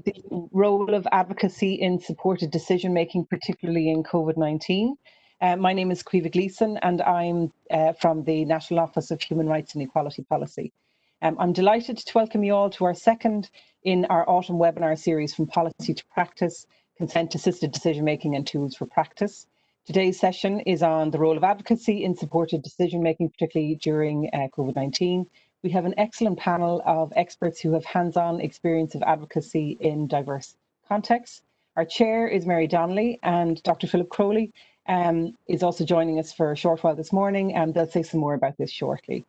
on the role of advocacy in supported decision making, particularly in COVID-19. My name is Caoimhe Gleeson and I'm from the National Office of Human Rights and Equality Policy. I'm delighted to welcome you all to our second in our autumn webinar series, From Policy to Practice, Consent Assisted Decision Making and Tools for Practice. Today's session is on the role of advocacy in supported decision making, particularly during COVID-19. We have an excellent panel of experts who have hands-on experience of advocacy in diverse contexts. Our chair is Mary Donnelly, and Dr. Philip Crowley is also joining us for a short while this morning, and they'll say some more about this shortly.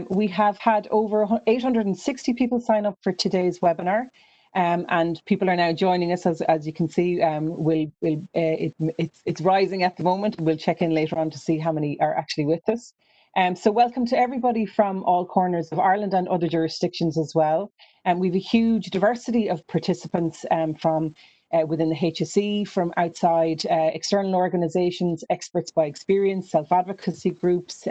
We have had over 860 people sign up for today's webinar, and people are now joining us. As you can see, it's rising at the moment. We'll check in later on to see how many are actually with us. So welcome to everybody from all corners of Ireland and other jurisdictions as well. We have a huge diversity of participants from within the HSE, from outside external organisations, experts by experience, self-advocacy groups,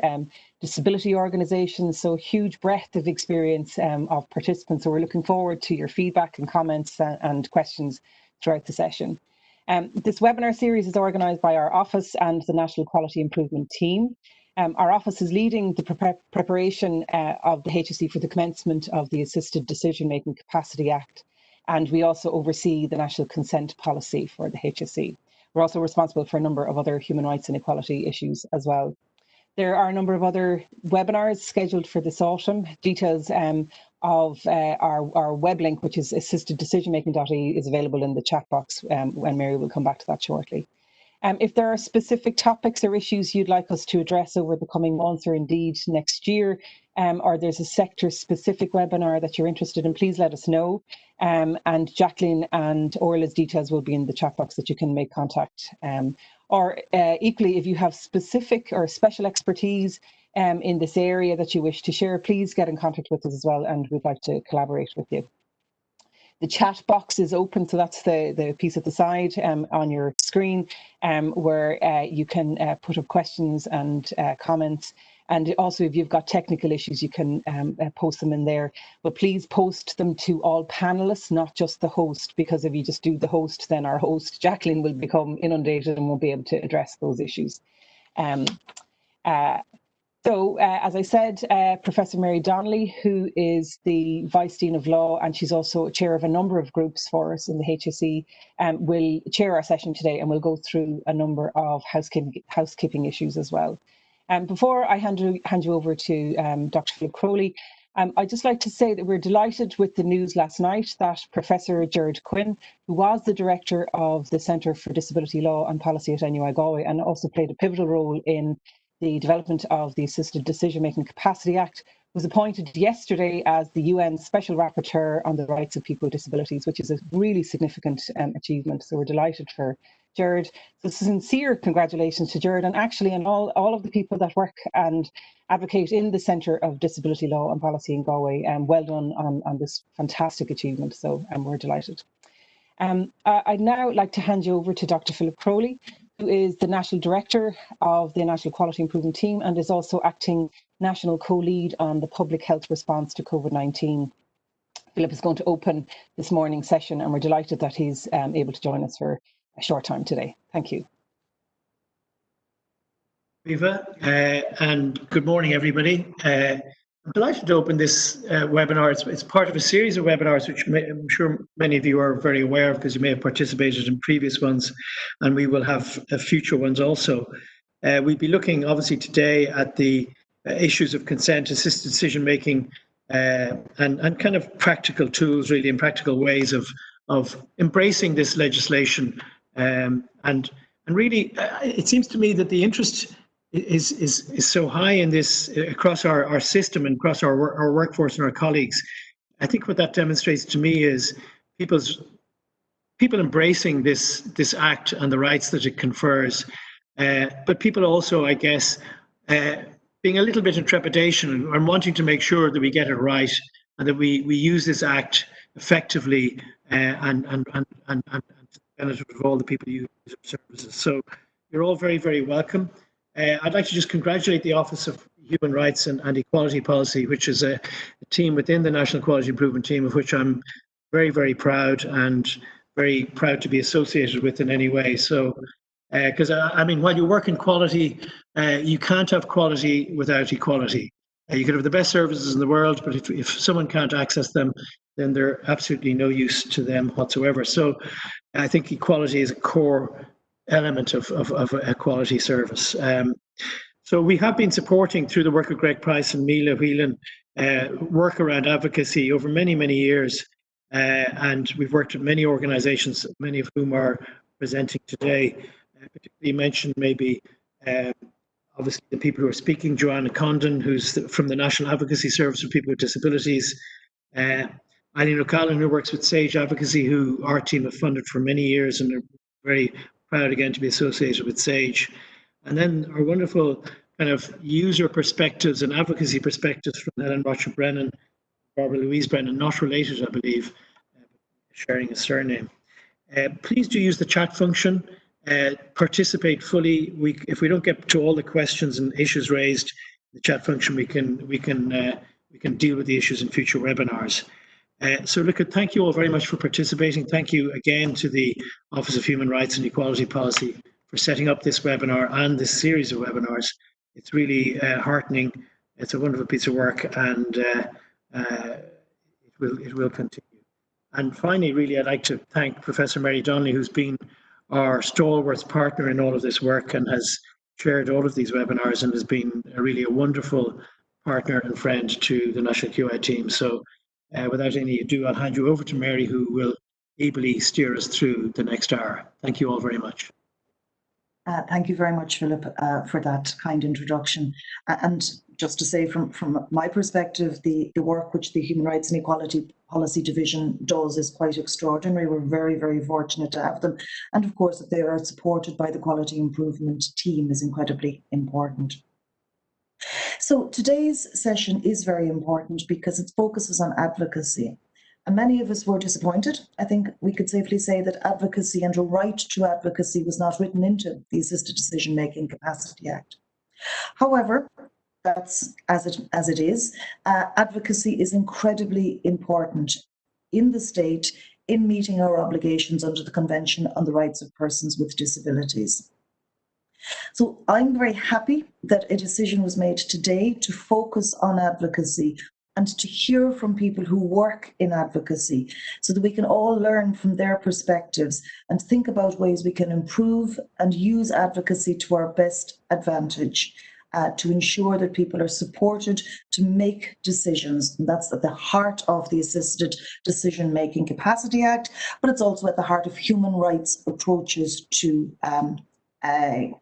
disability organisations, so huge breadth of experience of participants. So we're looking forward to your feedback and comments and questions throughout the session. This webinar series is organised by our office and the National Quality Improvement Team. Our office is leading the preparation of the HSE for the commencement of the Assisted Decision Making Capacity Act, and we also oversee the National Consent Policy for the HSE. We're also responsible for a number of other human rights and equality issues as well. There are a number of other webinars scheduled for this autumn. Details of our web link, which is assisteddecisionmaking.ie, is available in the chat box, and Mary will come back to that shortly. If there are specific topics or issues you'd like us to address over the coming months or indeed next year, or there's a sector-specific webinar that you're interested in, please let us know. And Jacqueline and Orla's details will be in the chat box that you can make contact. Or equally, if you have specific or special expertise in this area that you wish to share, please get in contact with us as well, and we'd like to collaborate with you. The chat box is open, so that's the piece at the side on your screen where you can put up questions and comments. And also, if you've got technical issues, you can post them in there. But please post them to all panelists, not just the host, because if you just do the host, then our host, Jacqueline, will become inundated and won't be able to address those issues. So, as I said, Professor Mary Donnelly, who is the Vice Dean of Law, and she's also chair of a number of groups for us in the HSE, will chair our session today, and we'll go through a number of housekeeping issues as well. Before I hand you over to Dr. Philip Crowley, I'd just like to say that we're delighted with the news last night that Professor Gerard Quinn, who was the Director of the Centre for Disability Law and Policy at NUI Galway and also played a pivotal role in the development of the Assisted Decision Making Capacity Act, was appointed yesterday as the UN Special Rapporteur on the Rights of People with Disabilities, which is a really significant achievement. So we're delighted for Gerard. So sincere congratulations to Gerard, and actually and all of the people that work and advocate in the Centre of Disability Law and Policy in Galway. Well done on this fantastic achievement. So we're delighted. I'd now like to hand you over to Dr. Philip Crowley, who is the National Director of the National Quality Improvement Team and is also acting National Co-Lead on the public health response to COVID-19. Philip is going to open this morning's session, and we're delighted that he's able to join us for a short time today. Thank you. Eva, and good morning, everybody. I'm delighted to open this webinar. It's part of a series of webinars which I'm sure many of you are very aware of because you may have participated in previous ones, and we will have future ones also. We'll be looking obviously today at the issues of consent, assisted decision making, and kind of practical tools really, and practical ways of embracing this legislation. And really, it seems to me that the interest is so high in this across our system and across our workforce and our colleagues. I think what that demonstrates to me is people embracing this act and the rights that it confers, but people also, I guess, being a little bit in trepidation and wanting to make sure that we get it right and that we use this act effectively and benefit of all the people who use our services. So you're all very, very welcome. I'd like to just congratulate the Office of Human Rights and Equality Policy, which is a team within the National Quality Improvement Team, of which I'm very, very proud and very proud to be associated with in any way. So, because I mean, while you work in quality, you can't have quality without equality. You could have the best services in the world, but if someone can't access them, then they're absolutely no use to them whatsoever. So I think equality is a core element of a quality service. So we have been supporting, through the work of Greg Price and Mila Whelan, work around advocacy over many, many years. And we've worked with many organisations, many of whom are presenting today. Particularly mentioned maybe, obviously, the people who are speaking, Joanna Condon, who's from the National Advocacy Service for People with Disabilities, Eileen O'Callaghan, who works with Sage Advocacy, who our team have funded for many years and are very proud again to be associated with Sage. And then our wonderful kind of user perspectives and advocacy perspectives from Helen Rocher-Brennan, Barbara Louise Brennan, not related, I believe, sharing a surname. Please do use the chat function. Participate fully. If we don't get to all the questions and issues raised, the chat function, we can deal with the issues in future webinars. So look, thank you all very much for participating. Thank you again to the Office of Human Rights and Equality Policy for setting up this webinar and this series of webinars. It's really heartening. It's a wonderful piece of work, and it will continue. And finally, really, I'd like to thank Professor Mary Donnelly, who's been our stalwart partner in all of this work and has chaired all of these webinars and has been really a wonderful partner and friend to the National QI team. So without any ado, I'll hand you over to Mary, who will ably steer us through the next hour. Thank you all very much. Thank you very much, Philip, for that kind introduction. And just to say, from my perspective, the work which the Human Rights and Equality Policy Division does is quite extraordinary. We're very, very fortunate to have them. And of course, that they are supported by the Quality Improvement team is incredibly important. So today's session is very important because it focuses on advocacy. And many of us were disappointed. I think we could safely say that advocacy and a right to advocacy was not written into the Assisted Decision-Making Capacity Act. However, that's as it is. Advocacy is incredibly important in the state in meeting our obligations under the Convention on the Rights of Persons with Disabilities. So I'm very happy that a decision was made today to focus on advocacy and to hear from people who work in advocacy so that we can all learn from their perspectives and think about ways we can improve and use advocacy to our best advantage to ensure that people are supported to make decisions. And that's at the heart of the Assisted Decision-Making Capacity Act, but it's also at the heart of human rights approaches to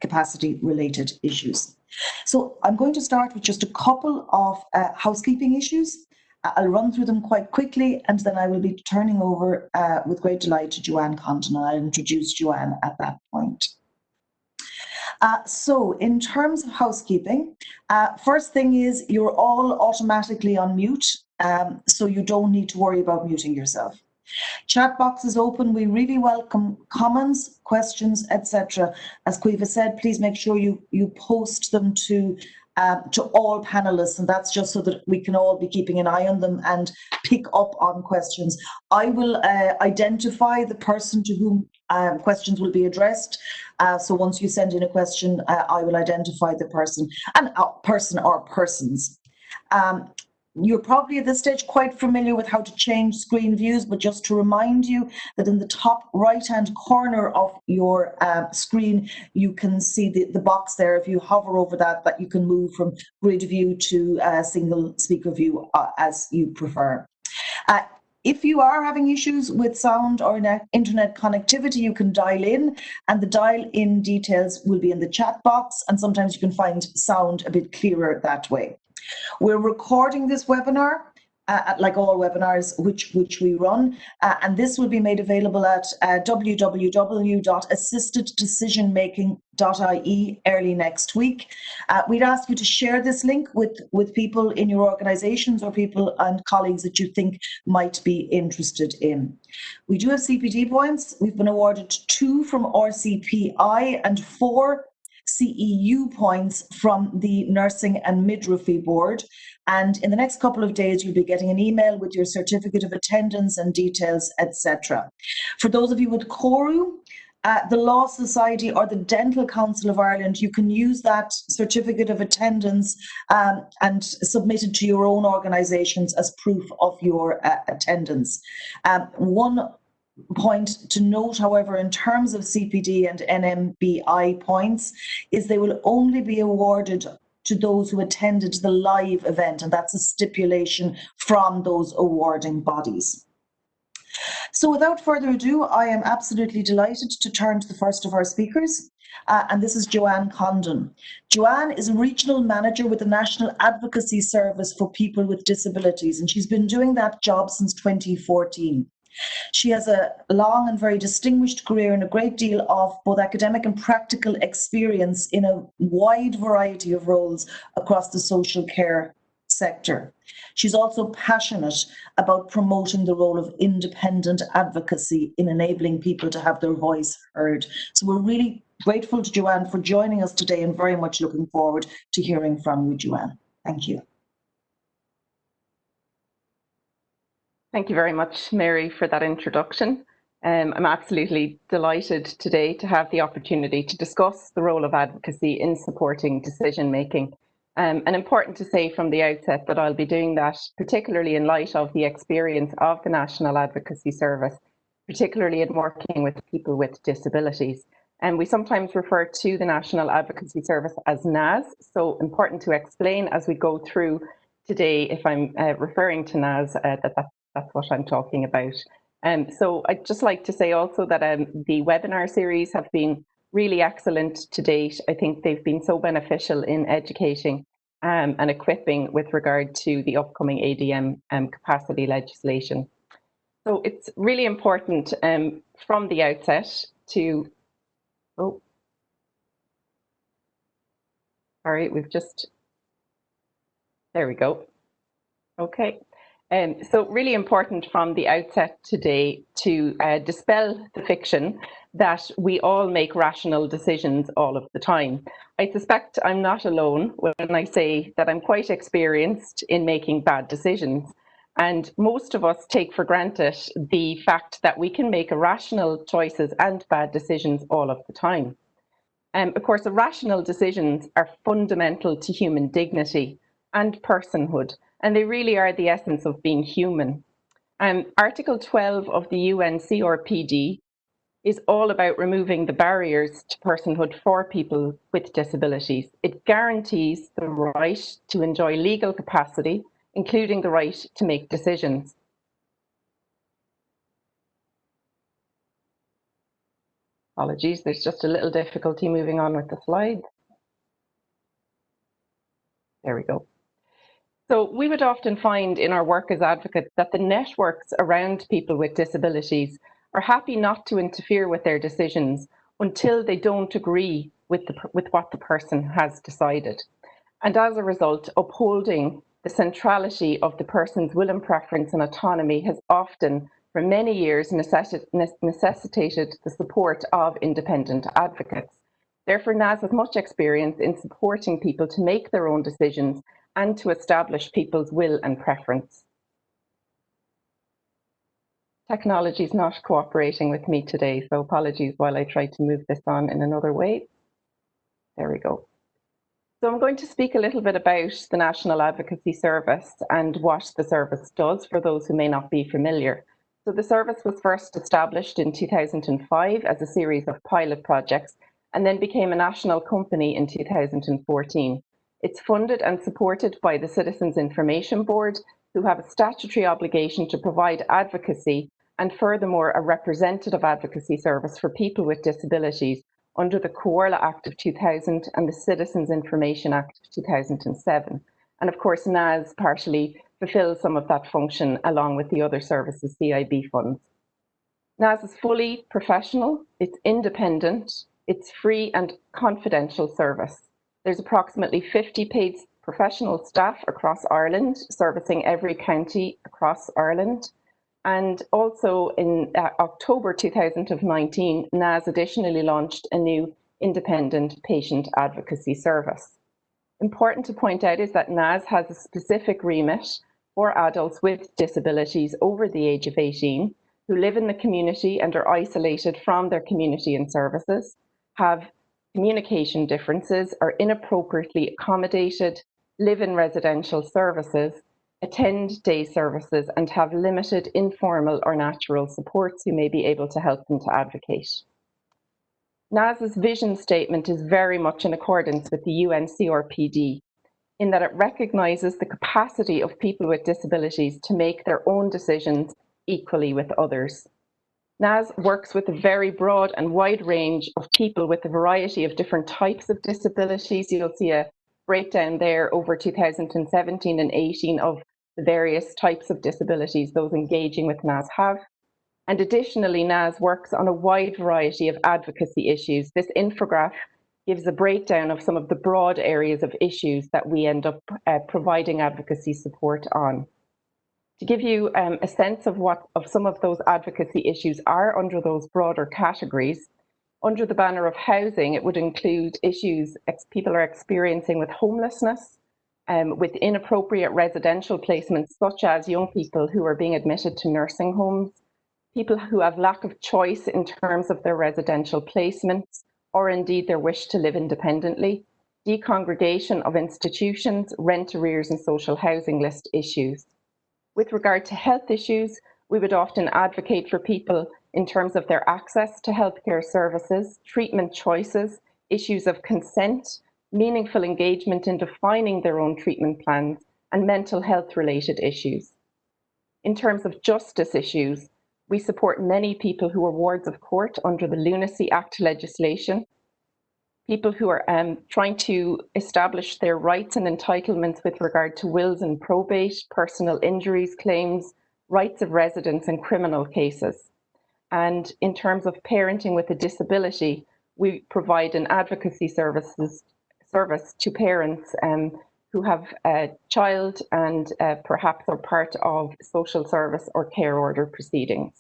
capacity-related issues. So I'm going to start with just a couple of housekeeping issues. I'll run through them quite quickly, and then I will be turning over with great delight to Joanne Condon, and I'll introduce Joanne at that point. So in terms of housekeeping, first thing is you're all automatically on mute, so you don't need to worry about muting yourself. Chat box is open. We really welcome comments, questions, etc. As Caoimhe said, please make sure you post them to all panelists, and that's just so that we can all be keeping an eye on them and pick up on questions. I will identify the person to whom questions will be addressed. So once you send in a question, I will identify the person and person or persons. You're probably at this stage quite familiar with how to change screen views, but just to remind you that in the top right-hand corner of your screen, you can see the box there. If you hover over that you can move from grid view to single speaker view as you prefer. If you are having issues with sound or internet connectivity, you can dial in, and the dial-in details will be in the chat box, and sometimes you can find sound a bit clearer that way. We're recording this webinar, like all webinars which we run, and this will be made available at www.assisteddecisionmaking.ie early next week. We'd ask you to share this link with people in your organisations or people and colleagues that you think might be interested in. We do have CPD points. We've been awarded 2 from RCPI and 4 CEU points from the Nursing and Midwifery Board. And in the next couple of days, you'll be getting an email with your certificate of attendance and details, etc. For those of you with CORU, the Law Society or the Dental Council of Ireland, you can use that certificate of attendance and submit it to your own organisations as proof of your attendance. One point to note, however, in terms of CPD and NMBI points, is they will only be awarded to those who attended the live event, and that's a stipulation from those awarding bodies. So without further ado, I am absolutely delighted to turn to the first of our speakers, and this is Joanne Condon. Joanne is a regional manager with the National Advocacy Service for People with Disabilities, and she's been doing that job since 2014. She has a long and very distinguished career and a great deal of both academic and practical experience in a wide variety of roles across the social care sector. She's also passionate about promoting the role of independent advocacy in enabling people to have their voice heard. So we're really grateful to Joanne for joining us today and very much looking forward to hearing from you, Joanne. Thank you. Thank you very much, Mary, for that introduction. I'm absolutely delighted today to have the opportunity to discuss the role of advocacy in supporting decision making. And important to say from the outset that I'll be doing that particularly in light of the experience of the National Advocacy Service, particularly in working with people with disabilities. And we sometimes refer to the National Advocacy Service as NAS, so important to explain as we go through today, if I'm referring to NAS, that's what I'm talking about. So I'd just like to say also that the webinar series have been really excellent to date. I think they've been so beneficial in educating and equipping with regard to the upcoming ADM capacity legislation. So it's really important from the outset to, there we go. Okay. So really important from the outset today to dispel the fiction that we all make rational decisions all of the time. I suspect I'm not alone when I say that I'm quite experienced in making bad decisions. And most of us take for granted the fact that we can make irrational choices and bad decisions all of the time. Of course, irrational decisions are fundamental to human dignity and personhood, and they really are the essence of being human. Article 12 of the UN CRPD is all about removing the barriers to personhood for people with disabilities. It guarantees the right to enjoy legal capacity, including the right to make decisions. Apologies, there's just a little difficulty moving on with the slides. There we go. So we would often find in our work as advocates that the networks around people with disabilities are happy not to interfere with their decisions until they don't agree with what the person has decided. And as a result, upholding the centrality of the person's will and preference and autonomy has often, for many years, necessitated the support of independent advocates. Therefore, NAS has much experience in supporting people to make their own decisions and to establish people's will and preference. Technology is not cooperating with me today, so apologies while I try to move this on in another way. There we go. So I'm going to speak a little bit about the National Advocacy Service and what the service does for those who may not be familiar. So the service was first established in 2005 as a series of pilot projects and then became a national company in 2014. It's funded and supported by the Citizens Information Board, who have a statutory obligation to provide advocacy and furthermore a representative advocacy service for people with disabilities under the CORLA Act of 2000 and the Citizens Information Act of 2007. And of course, NAS partially fulfills some of that function along with the other services CIB funds. NAS is fully professional, it's independent, it's free and confidential service. There's approximately 50 paid professional staff across Ireland, servicing every county across Ireland. And also in October 2019, NAS additionally launched a new independent patient advocacy service. Important to point out is that NAS has a specific remit for adults with disabilities over the age of 18 who live in the community and are isolated from their community and services, have communication differences, are inappropriately accommodated, live in residential services, attend day services, and have limited informal or natural supports who may be able to help them to advocate. NAS's vision statement is very much in accordance with the UN CRPD in that it recognises the capacity of people with disabilities to make their own decisions equally with others. NAS works with a very broad and wide range of people with a variety of different types of disabilities. You'll see a breakdown there over 2017 and 18 of the various types of disabilities those engaging with NAS have. And additionally, NAS works on a wide variety of advocacy issues. This infograph gives a breakdown of some of the broad areas of issues that we end up providing advocacy support on. To give you a sense of what some of those advocacy issues are under those broader categories, under the banner of housing, it would include issues people are experiencing with homelessness, with inappropriate residential placements, such as young people who are being admitted to nursing homes, people who have lack of choice in terms of their residential placements, or indeed their wish to live independently, decongregation of institutions, rent arrears and social housing list issues. With regard to health issues, we would often advocate for people in terms of their access to healthcare services, treatment choices, issues of consent, meaningful engagement in defining their own treatment plans, and mental health related issues. In terms of justice issues, we support many people who are wards of court under the Lunacy Act legislation, people who are trying to establish their rights and entitlements with regard to wills and probate, personal injuries claims, rights of residence and criminal cases. And in terms of parenting with a disability, we provide an advocacy service to parents who have a child and perhaps are part of social service or care order proceedings.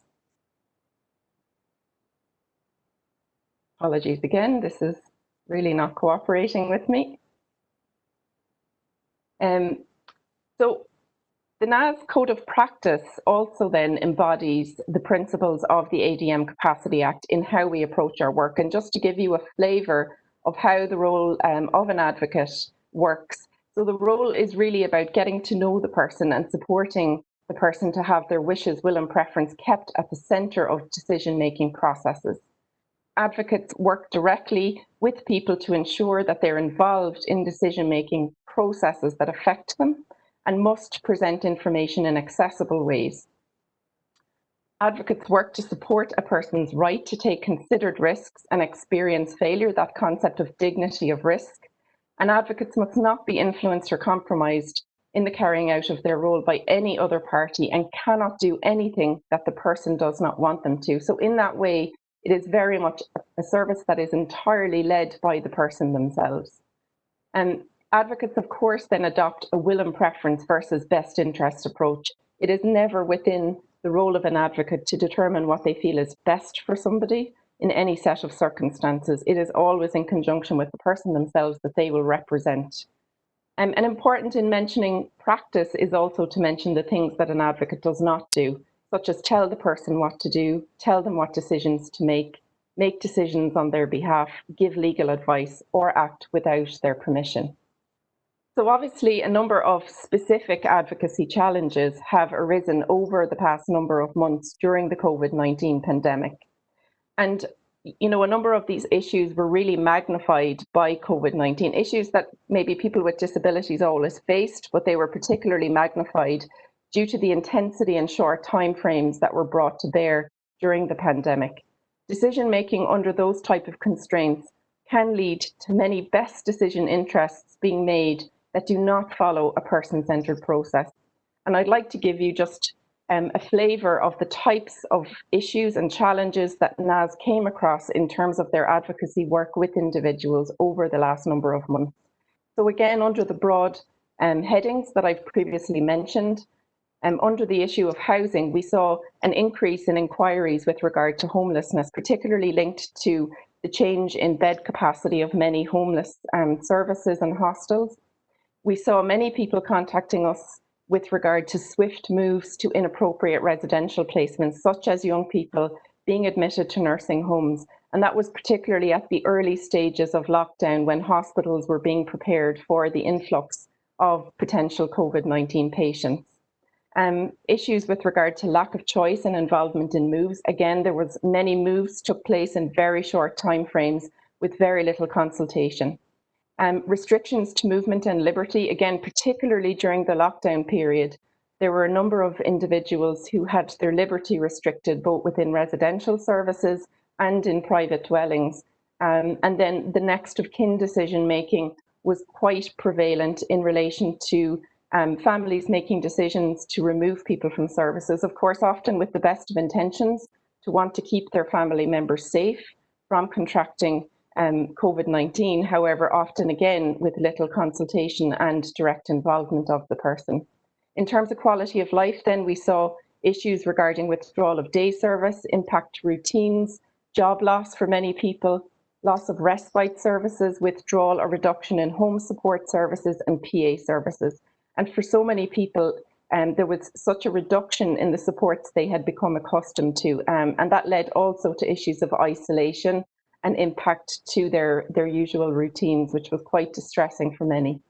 Apologies again, this is really not cooperating with me. So the NAS Code of Practice also then embodies the principles of the ADM Capacity Act in how we approach our work. And just to give you a flavour of how the role of an advocate works. So the role is really about getting to know the person and supporting the person to have their wishes, will and preference kept at the centre of decision-making processes. Advocates work directly with people to ensure that they're involved in decision-making processes that affect them and must present information in accessible ways. Advocates work to support a person's right to take considered risks and experience failure, that concept of dignity of risk. And advocates must not be influenced or compromised in the carrying out of their role by any other party and cannot do anything that the person does not want them to. So in that way, it is very much a service that is entirely led by the person themselves. And advocates, of course, then adopt a will and preference versus best interest approach. It is never within the role of an advocate to determine what they feel is best for somebody in any set of circumstances. It is always in conjunction with the person themselves that they will represent. And important in mentioning practice is also to mention the things that an advocate does not do, such as tell the person what to do, tell them what decisions to make decisions on their behalf, give legal advice, or act without their permission. So obviously, a number of specific advocacy challenges have arisen over the past number of months during the COVID-19 pandemic. And a number of these issues were really magnified by COVID-19, issues that maybe people with disabilities always faced, but they were particularly magnified due to the intensity and short timeframes that were brought to bear during the pandemic. Decision-making under those type of constraints can lead to many best decision interests being made that do not follow a person-centred process. And I'd like to give you just a flavour of the types of issues and challenges that NAS came across in terms of their advocacy work with individuals over the last number of months. So again, under the broad headings that I've previously mentioned, under the issue of housing, we saw an increase in inquiries with regard to homelessness, particularly linked to the change in bed capacity of many homeless services and hostels. We saw many people contacting us with regard to swift moves to inappropriate residential placements, such as young people being admitted to nursing homes. And that was particularly at the early stages of lockdown, when hospitals were being prepared for the influx of potential COVID-19 patients. Issues with regard to lack of choice and involvement in moves. Again, there was many moves took place in very short timeframes with very little consultation. Restrictions to movement and liberty, again, particularly during the lockdown period. There were a number of individuals who had their liberty restricted, both within residential services and in private dwellings. And then the next of kin decision making was quite prevalent in relation to families making decisions to remove people from services, of course, often with the best of intentions, to want to keep their family members safe from contracting COVID-19, however, often again with little consultation and direct involvement of the person. In terms of quality of life, then, we saw issues regarding withdrawal of day service, impact routines, job loss for many people, loss of respite services, withdrawal or reduction in home support services and PA services. And for so many people, there was such a reduction in the supports they had become accustomed to, and that led also to issues of isolation and impact to their usual routines, which was quite distressing for many.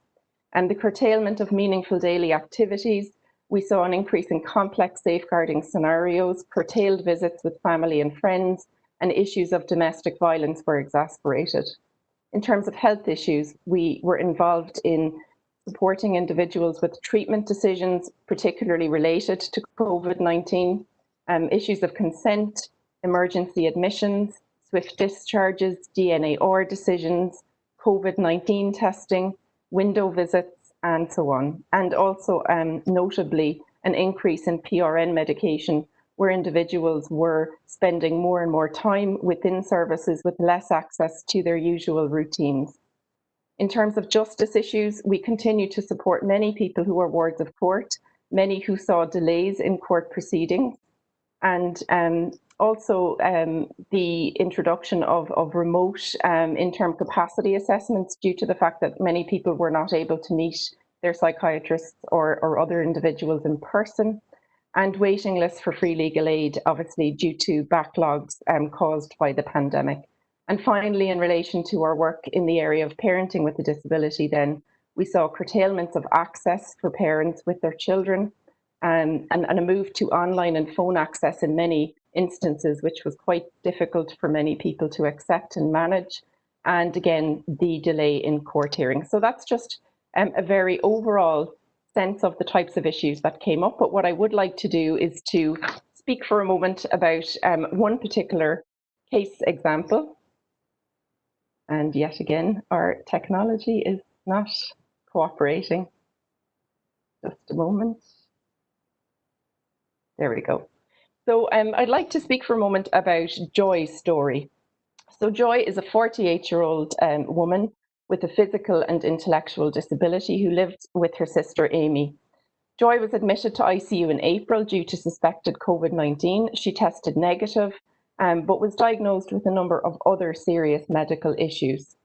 And the curtailment of meaningful daily activities, we saw an increase in complex safeguarding scenarios, curtailed visits with family and friends, and issues of domestic violence were exacerbated. In terms of health issues, we were involved in supporting individuals with treatment decisions, particularly related to COVID-19, issues of consent, emergency admissions, swift discharges, DNAR decisions, COVID-19 testing, window visits, and so on. And also, notably, an increase in PRN medication, where individuals were spending more and more time within services with less access to their usual routines. In terms of justice issues, we continue to support many people who are wards of court, many who saw delays in court proceedings, and also the introduction of remote interim capacity assessments due to the fact that many people were not able to meet their psychiatrists or other individuals in person, and waiting lists for free legal aid, obviously due to backlogs caused by the pandemic. And finally, in relation to our work in the area of parenting with a disability, then we saw curtailments of access for parents with their children, and a move to online and phone access in many instances, which was quite difficult for many people to accept and manage, and again, the delay in court hearings. So that's just a very overall sense of the types of issues that came up. But what I would like to do is to speak for a moment about one particular case example. And yet again, our technology is not cooperating. Just a moment. There we go. So I'd like to speak for a moment about Joy's story. So Joy is a 48-year-old woman with a physical and intellectual disability who lived with her sister Amy. Joy was admitted to ICU in April due to suspected COVID-19. She tested negative, but was diagnosed with a number of other serious medical issues.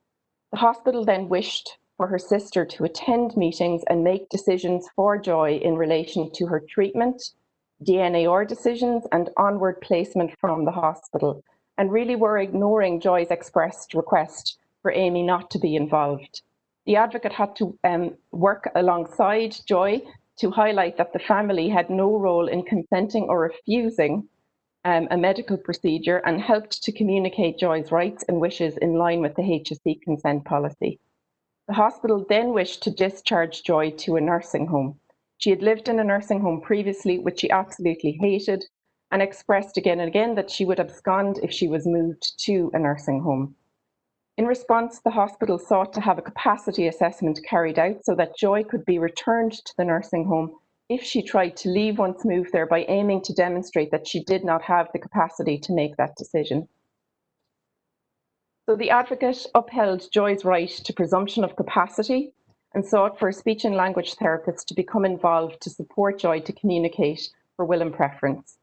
The hospital then wished for her sister to attend meetings and make decisions for Joy in relation to her treatment, DNAR decisions, and onward placement from the hospital, and really were ignoring Joy's expressed request for Amy not to be involved. The advocate had to work alongside Joy to highlight that the family had no role in consenting or refusing a medical procedure, and helped to communicate Joy's rights and wishes in line with the HSE Consent Policy. The hospital then wished to discharge Joy to a nursing home. She had lived in a nursing home previously, which she absolutely hated, and expressed again and again that she would abscond if she was moved to a nursing home. In response, the hospital sought to have a capacity assessment carried out so that Joy could be returned to the nursing home if she tried to leave once moved there, by aiming to demonstrate that she did not have the capacity to make that decision. So the advocate upheld Joy's right to presumption of capacity and sought for a speech and language therapist to become involved to support Joy to communicate her will and preference.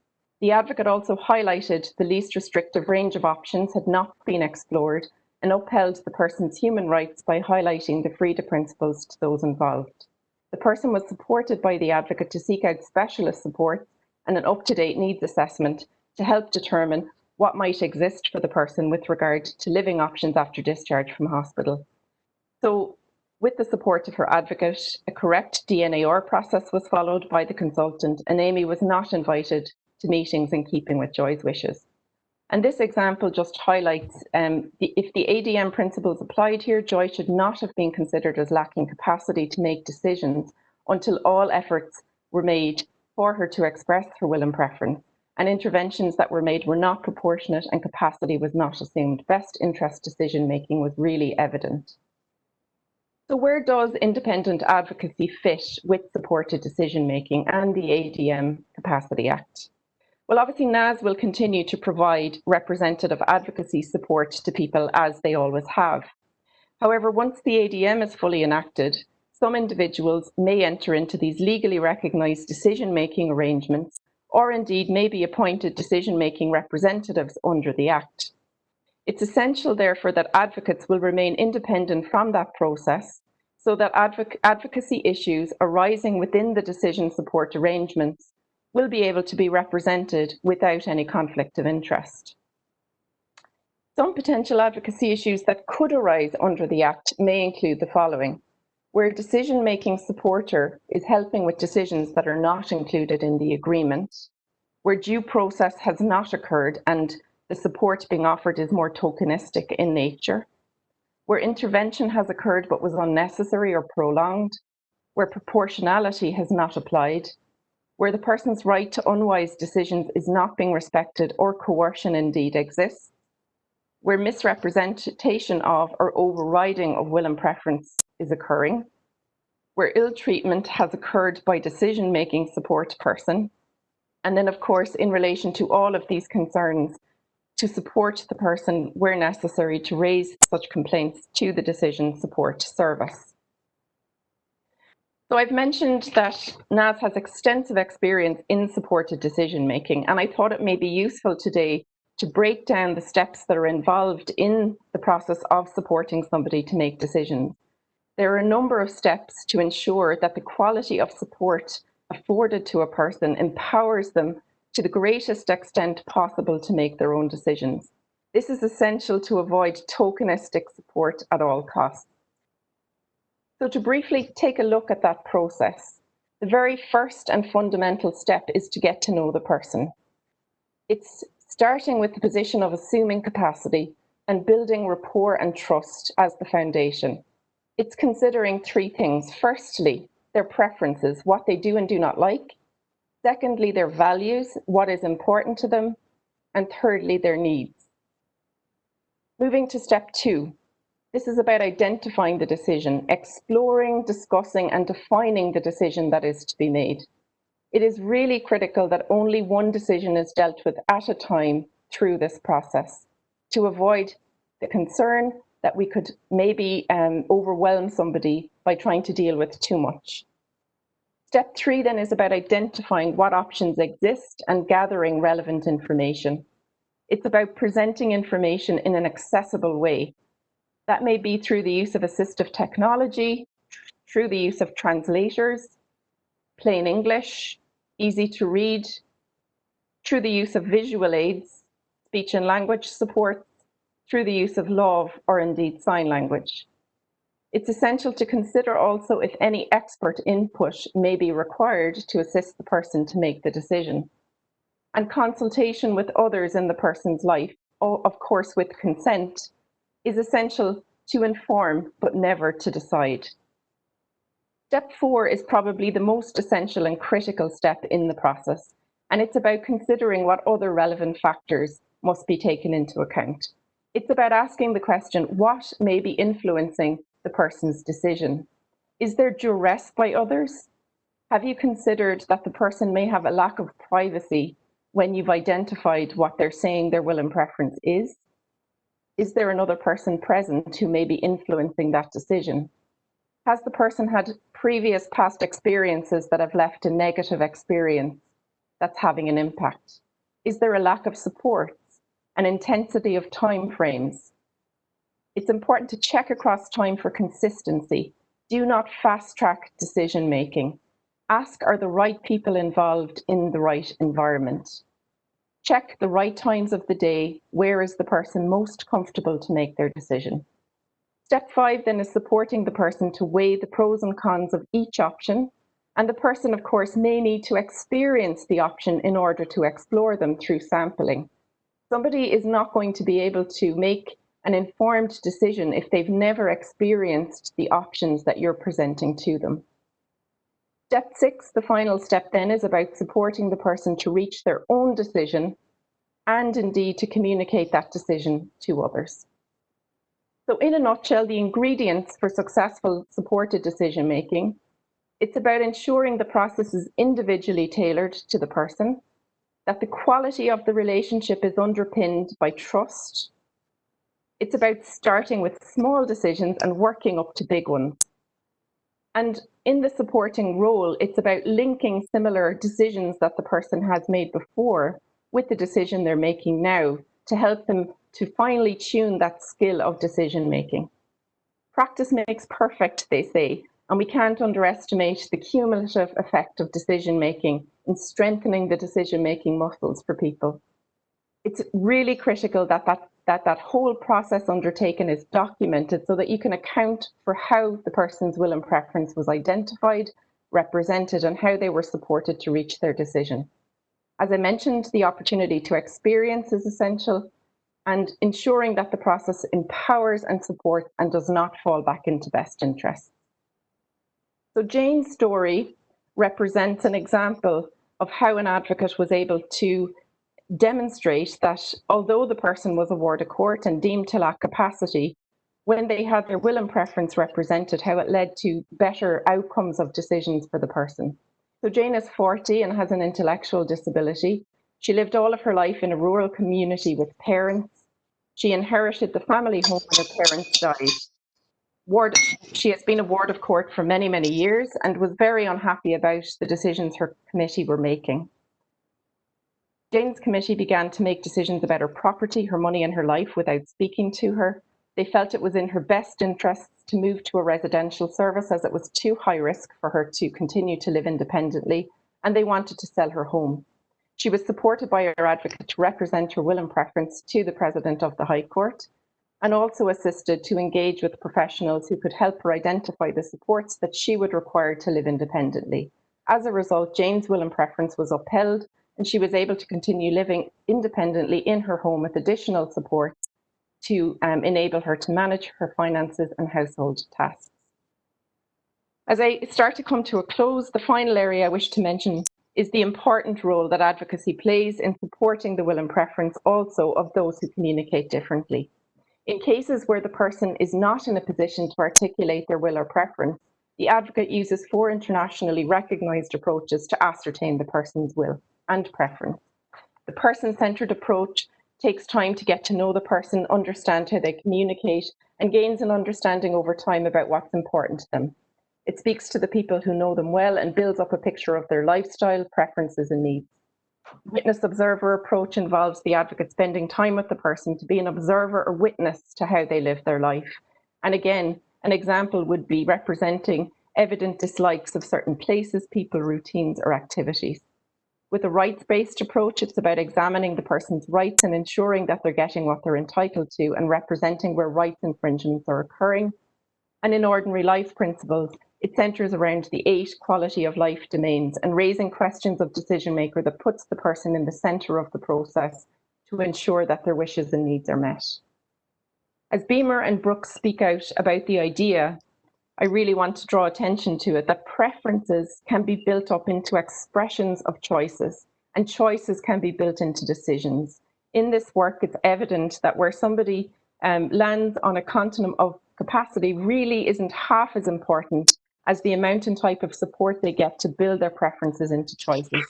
The advocate also highlighted the least restrictive range of options had not been explored and upheld the person's human rights by highlighting the FREDA principles to those involved. The person was supported by the advocate to seek out specialist support and an up-to-date needs assessment to help determine what might exist for the person with regard to living options after discharge from hospital. So, with the support of her advocate, a correct DNAR process was followed by the consultant, and Amy was not invited to meetings in keeping with Joy's wishes. And this example just highlights if the ADM principles applied here, Joy should not have been considered as lacking capacity to make decisions until all efforts were made for her to express her will and preference, and interventions that were made were not proportionate and capacity was not assumed. Best interest decision making was really evident. So where does independent advocacy fit with supported decision making and the ADM Capacity Act? Well, obviously NAS will continue to provide representative advocacy support to people as they always have. However, once the ADM is fully enacted, some individuals may enter into these legally recognised decision-making arrangements, or indeed may be appointed decision-making representatives under the Act. It's essential, therefore, that advocates will remain independent from that process so that advocacy issues arising within the decision support arrangements will be able to be represented without any conflict of interest. Some potential advocacy issues that could arise under the Act may include the following: where a decision-making supporter is helping with decisions that are not included in the agreement, where due process has not occurred and the support being offered is more tokenistic in nature, where intervention has occurred but was unnecessary or prolonged, where proportionality has not applied, where the person's right to unwise decisions is not being respected or coercion indeed exists, where misrepresentation of or overriding of will and preference is occurring, where ill treatment has occurred by decision-making support person, and then of course in relation to all of these concerns, to support the person where necessary to raise such complaints to the decision support service. So I've mentioned that NAS has extensive experience in supported decision making, and I thought it may be useful today to break down the steps that are involved in the process of supporting somebody to make decisions. There are a number of steps to ensure that the quality of support afforded to a person empowers them to the greatest extent possible to make their own decisions. This is essential to avoid tokenistic support at all costs. So to briefly take a look at that process, the very first and fundamental step is to get to know the person. It's starting with the position of assuming capacity and building rapport and trust as the foundation. It's considering three things. Firstly, their preferences, what they do and do not like. Secondly, their values, what is important to them. And thirdly, their needs. Moving to step 2. This is about identifying the decision, exploring, discussing, and defining the decision that is to be made. It is really critical that only one decision is dealt with at a time through this process to avoid the concern that we could maybe overwhelm somebody by trying to deal with too much. Step 3 then is about identifying what options exist and gathering relevant information. It's about presenting information in an accessible way. That may be through the use of assistive technology, through the use of translators, plain English, easy to read, through the use of visual aids, speech and language support, through the use of law or indeed sign language. It's essential to consider also if any expert input may be required to assist the person to make the decision. And consultation with others in the person's life, of course with consent, is essential to inform but never to decide. Step 4 is probably the most essential and critical step in the process, and it's about considering what other relevant factors must be taken into account. It's about asking the question, what may be influencing the person's decision? Is there duress by others? Have you considered that the person may have a lack of privacy when you've identified what they're saying their will and preference is? Is there another person present who may be influencing that decision? Has the person had previous past experiences that have left a negative experience that's having an impact? Is there a lack of support, an intensity of time frames? It's important to check across time for consistency. Do not fast track decision making. Ask, are the right people involved in the right environment? Check the right times of the day. Where is the person most comfortable to make their decision? Step 5 then is supporting the person to weigh the pros and cons of each option. And the person, of course, may need to experience the option in order to explore them through sampling. Somebody is not going to be able to make an informed decision if they've never experienced the options that you're presenting to them. Step 6, the final step then, is about supporting the person to reach their own decision and indeed to communicate that decision to others. So in a nutshell, the ingredients for successful supported decision making: it's about ensuring the process is individually tailored to the person, that the quality of the relationship is underpinned by trust. It's about starting with small decisions and working up to big ones. And in the supporting role, it's about linking similar decisions that the person has made before with the decision they're making now to help them to finely tune that skill of decision making. Practice makes perfect, they say, and we can't underestimate the cumulative effect of decision making in strengthening the decision making muscles for people. It's really critical that that whole process undertaken is documented so that you can account for how the person's will and preference was identified, represented, and how they were supported to reach their decision. As I mentioned, the opportunity to experience is essential, and ensuring that the process empowers and supports and does not fall back into best interests. So Jane's story represents an example of how an advocate was able to demonstrate that although the person was awarded court and deemed to lack capacity, when they had their will and preference represented, how it led to better outcomes of decisions for the person. So Jane is 40 and has an intellectual disability. She lived all of her life in a rural community with parents. She inherited the family home when her parents died. She has been a ward of court for many, many years and was very unhappy about the decisions her committee were making. Jane's committee began to make decisions about her property, her money, and her life without speaking to her. They felt it was in her best interests to move to a residential service as it was too high risk for her to continue to live independently, and they wanted to sell her home. She was supported by her advocate to represent her will and preference to the President of the High Court, and also assisted to engage with professionals who could help her identify the supports that she would require to live independently. As a result, Jane's will and preference was upheld, and she was able to continue living independently in her home with additional support to enable her to manage her finances and household tasks. As I start to come to a close, the final area I wish to mention is the important role that advocacy plays in supporting the will and preference also of those who communicate differently. In cases where the person is not in a position to articulate their will or preference, the advocate uses 4 internationally recognised approaches to ascertain the person's will and preference. The person-centred approach takes time to get to know the person, understand how they communicate, and gains an understanding over time about what's important to them. It speaks to the people who know them well and builds up a picture of their lifestyle, preferences, and needs. Witness-observer approach involves the advocate spending time with the person to be an observer or witness to how they live their life. And again, an example would be representing evident dislikes of certain places, people, routines, or activities. With a rights-based approach, it's about examining the person's rights and ensuring that they're getting what they're entitled to and representing where rights infringements are occurring. And in ordinary life principles, it centres around the 8 quality of life domains and raising questions of decision maker that puts the person in the centre of the process to ensure that their wishes and needs are met. As Beamer and Brooks speak out about the idea, I really want to draw attention to it, that preferences can be built up into expressions of choices, and choices can be built into decisions. In this work, it's evident that where somebody lands on a continuum of capacity really isn't half as important as the amount and type of support they get to build their preferences into choices.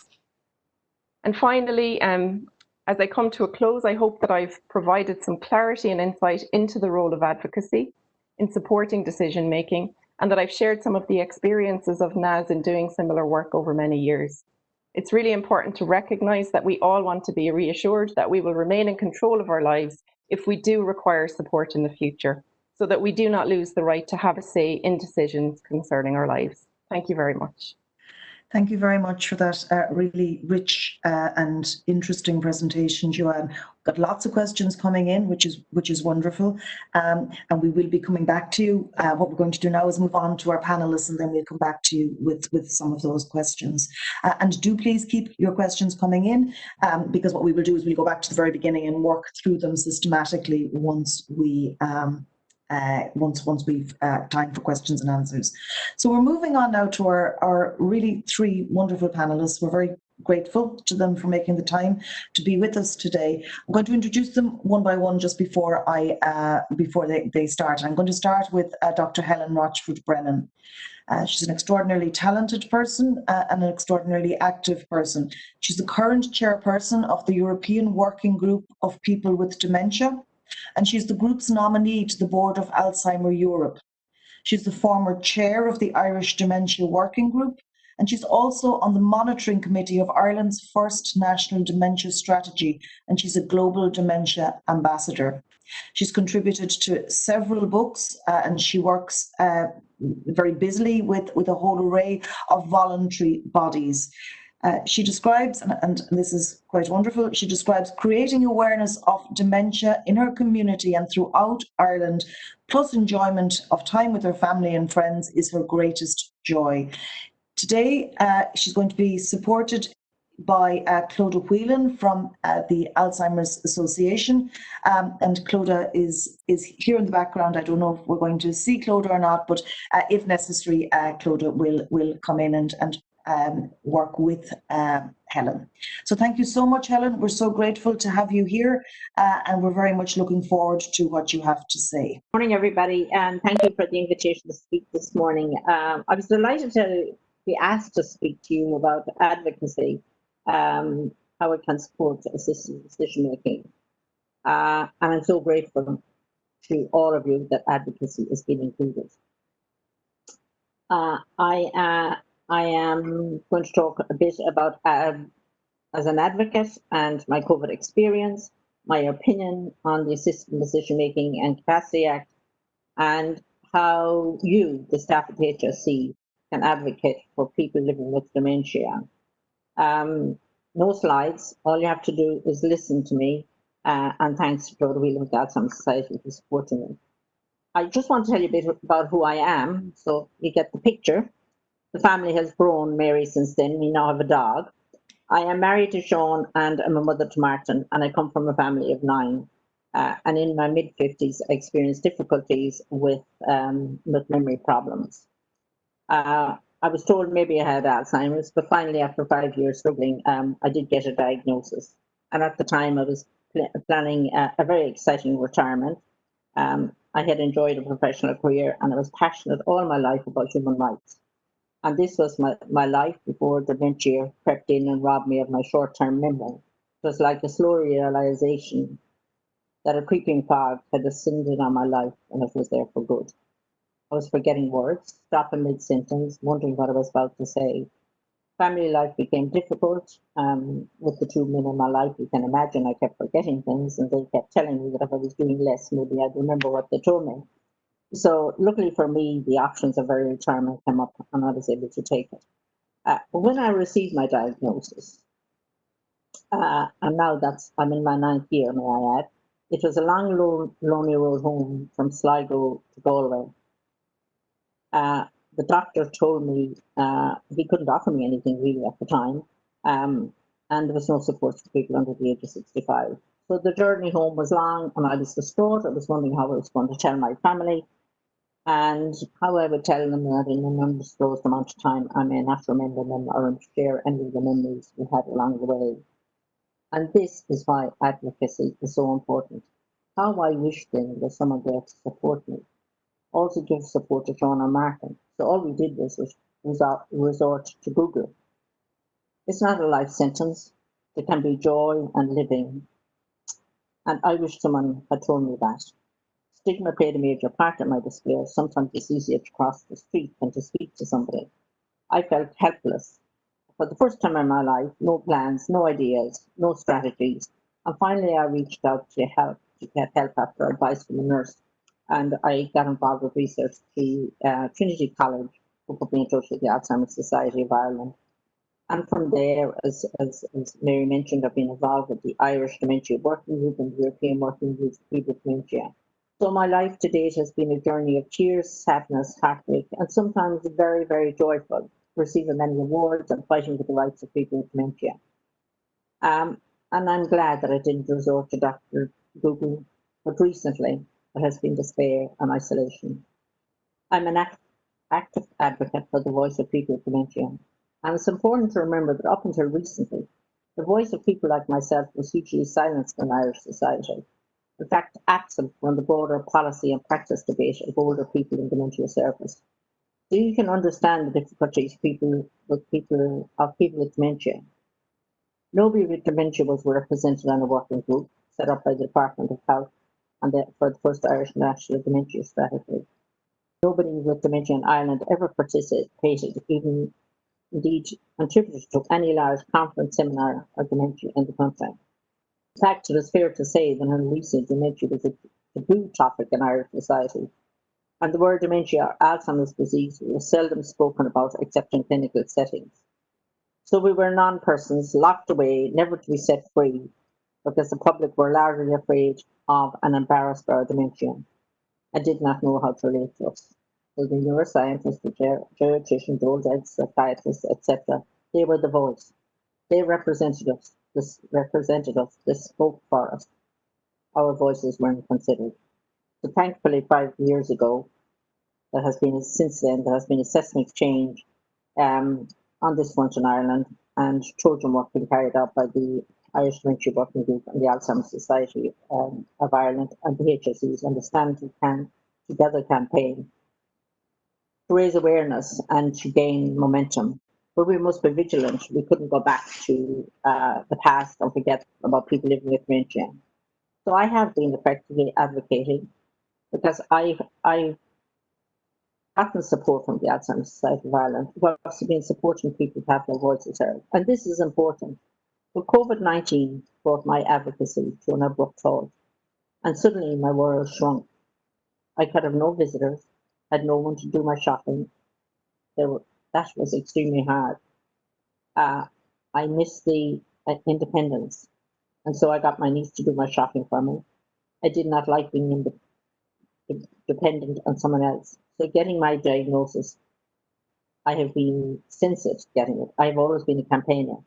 And finally, as I come to a close, I hope that I've provided some clarity and insight into the role of advocacy in supporting decision making, and that I've shared some of the experiences of NAS in doing similar work over many years. It's really important to recognise that we all want to be reassured that we will remain in control of our lives if we do require support in the future, so that we do not lose the right to have a say in decisions concerning our lives. Thank you very much. Thank you very much for that really rich and interesting presentation, Joanne. Got lots of questions coming in, which is wonderful, and we will be coming back to you. What we're going to do now is move on to our panelists, and then we'll come back to you with some of those questions. And do please keep your questions coming in, because what we will do is we'll go back to the very beginning and work through them systematically once we. Once we've time for questions and answers. So we're moving on now to our really three wonderful panelists. We're very grateful to them for making the time to be with us today. I'm going to introduce them one by one just before they start. I'm going to start with Dr. Helen Rochford-Brennan. She's an extraordinarily talented person and an extraordinarily active person. She's the current chairperson of the European Working Group of People with Dementia, and she's the group's nominee to the board of Alzheimer Europe. She's the former chair of the Irish Dementia Working Group, and she's also on the monitoring committee of Ireland's first national dementia strategy, and she's a global dementia ambassador. She's contributed to several books, and she works very busily with a whole array of voluntary bodies. She describes, and this is quite wonderful, she describes creating awareness of dementia in her community and throughout Ireland, plus enjoyment of time with her family and friends is her greatest joy. Today, she's going to be supported by Clodagh Whelan from the Alzheimer's Association. And Clodagh is here in the background. I don't know if we're going to see Clodagh or not, but if necessary, Clodagh will come in and work with Helen. So thank you so much, Helen. We're so grateful to have you here, and we're very much looking forward to what you have to say. Good morning, everybody, and thank you for the invitation to speak this morning. I was delighted to be asked to speak to you about advocacy, how it can support assisted decision making. And I'm so grateful to all of you that advocacy has been included. I am going to talk a bit about as an advocate and my COVID experience, my opinion on the Assisted Decision Making and Capacity Act, and how you, the staff at HSE, can advocate for people living with dementia. No slides. All you have to do is listen to me, and thanks to Clodagh Whelan with the Alzheimer's Society for supporting me. I just want to tell you a bit about who I am, so you get the picture. The family has grown, Mary, since then. We now have a dog. I am married to Sean and I'm a mother to Martin, and I come from a family of 9. And in my mid-50s, I experienced difficulties with memory problems. I was told maybe I had Alzheimer's, but finally, after 5 years struggling, I did get a diagnosis. And at the time, I was planning a very exciting retirement. I had enjoyed a professional career, and I was passionate all my life about human rights. And this was my life before dementia crept in and robbed me of my short-term memory. It was like a slow realization that a creeping fog had descended on my life, and it was there for good. I was forgetting words, stopping mid-sentence, wondering what I was about to say. Family life became difficult. With the 2 men in my life, you can imagine I kept forgetting things, and they kept telling me that if I was doing less, maybe I'd remember what they told me. So luckily for me, the options of early retirement came up, and I was able to take it. But when I received my diagnosis, and now I'm in my 9th year, may I add, it was a long, lonely road home from Sligo to Galway. The doctor told me he couldn't offer me anything really at the time, and there was no support for people under the age of 65. So the journey home was long, and I was distraught. I was wondering how I was going to tell my family, and how I would tell them that in an undisclosed amount of time I may not remember them or share any of the memories we had along the way. And this is why advocacy is so important. How I wish then there was someone there to support me, also give support to Sean and Martin. So all we did was resort to Google. It's not a life sentence. There can be joy and living. And I wish someone had told me that. Stigma played a major part in my despair. Sometimes it's easier to cross the street than to speak to somebody. I felt helpless. for the first time in my life, no plans, no ideas, no strategies. And finally, I reached out to get help after advice from a nurse. And I got involved with research through Trinity College, who put me in touch with the Alzheimer's Society of Ireland. And from there, as Mary mentioned, I've been involved with the Irish Dementia Working Group and the European Working Group for People with Dementia. So my life to date has been a journey of tears, sadness, heartbreak, and sometimes very, very joyful, receiving many awards and fighting for the rights of people with dementia. And I'm glad that I didn't resort to Dr. Google, but recently there has been despair and isolation. I'm an active advocate for the voice of people with dementia. And it's important to remember that up until recently, the voice of people like myself was hugely silenced in Irish society. In fact, absent from the broader policy and practice debate of older people in dementia service. So you can understand the difficulties people with dementia. Nobody with dementia was represented on a working group set up by the Department of Health and for the first Irish National Dementia Strategy. Nobody with dementia in Ireland ever participated, even indeed contributed to any large conference, seminar or dementia in the country. In fact, it is fair to say that in recent dementia was a taboo topic in Irish society, and the word dementia or Alzheimer's disease was seldom spoken about except in clinical settings. So we were non-persons locked away, never to be set free, because the public were largely afraid of and embarrassed by our dementia and did not know how to relate to us. So the neuroscientists, the geriatricians, the old age psychiatrists, etc., they were the voice. They represented us. They spoke for us. Our voices weren't considered. So thankfully, 5 years ago, since then, there has been a seismic change on this front in Ireland, and Trojan work being carried out by the Irish Dementia Working Group and the Alzheimer's Society of Ireland and the HSE's Understand Together campaign to raise awareness and to gain momentum. But we must be vigilant. We couldn't go back to the past and forget about people living with dementia. So I have been effectively advocating because I've gotten support from the Alzheimer's Society of Ireland, who have also been supporting people to have their voices heard. And this is important. But COVID-19 brought my advocacy to an abrupt halt, and suddenly my world shrunk. I could have no visitors, had no one to do my shopping. That was extremely hard. I missed the independence, and so I got my niece to do my shopping for me. I did not like being dependent on someone else. So getting my diagnosis, I have been since getting it. I've always been a campaigner,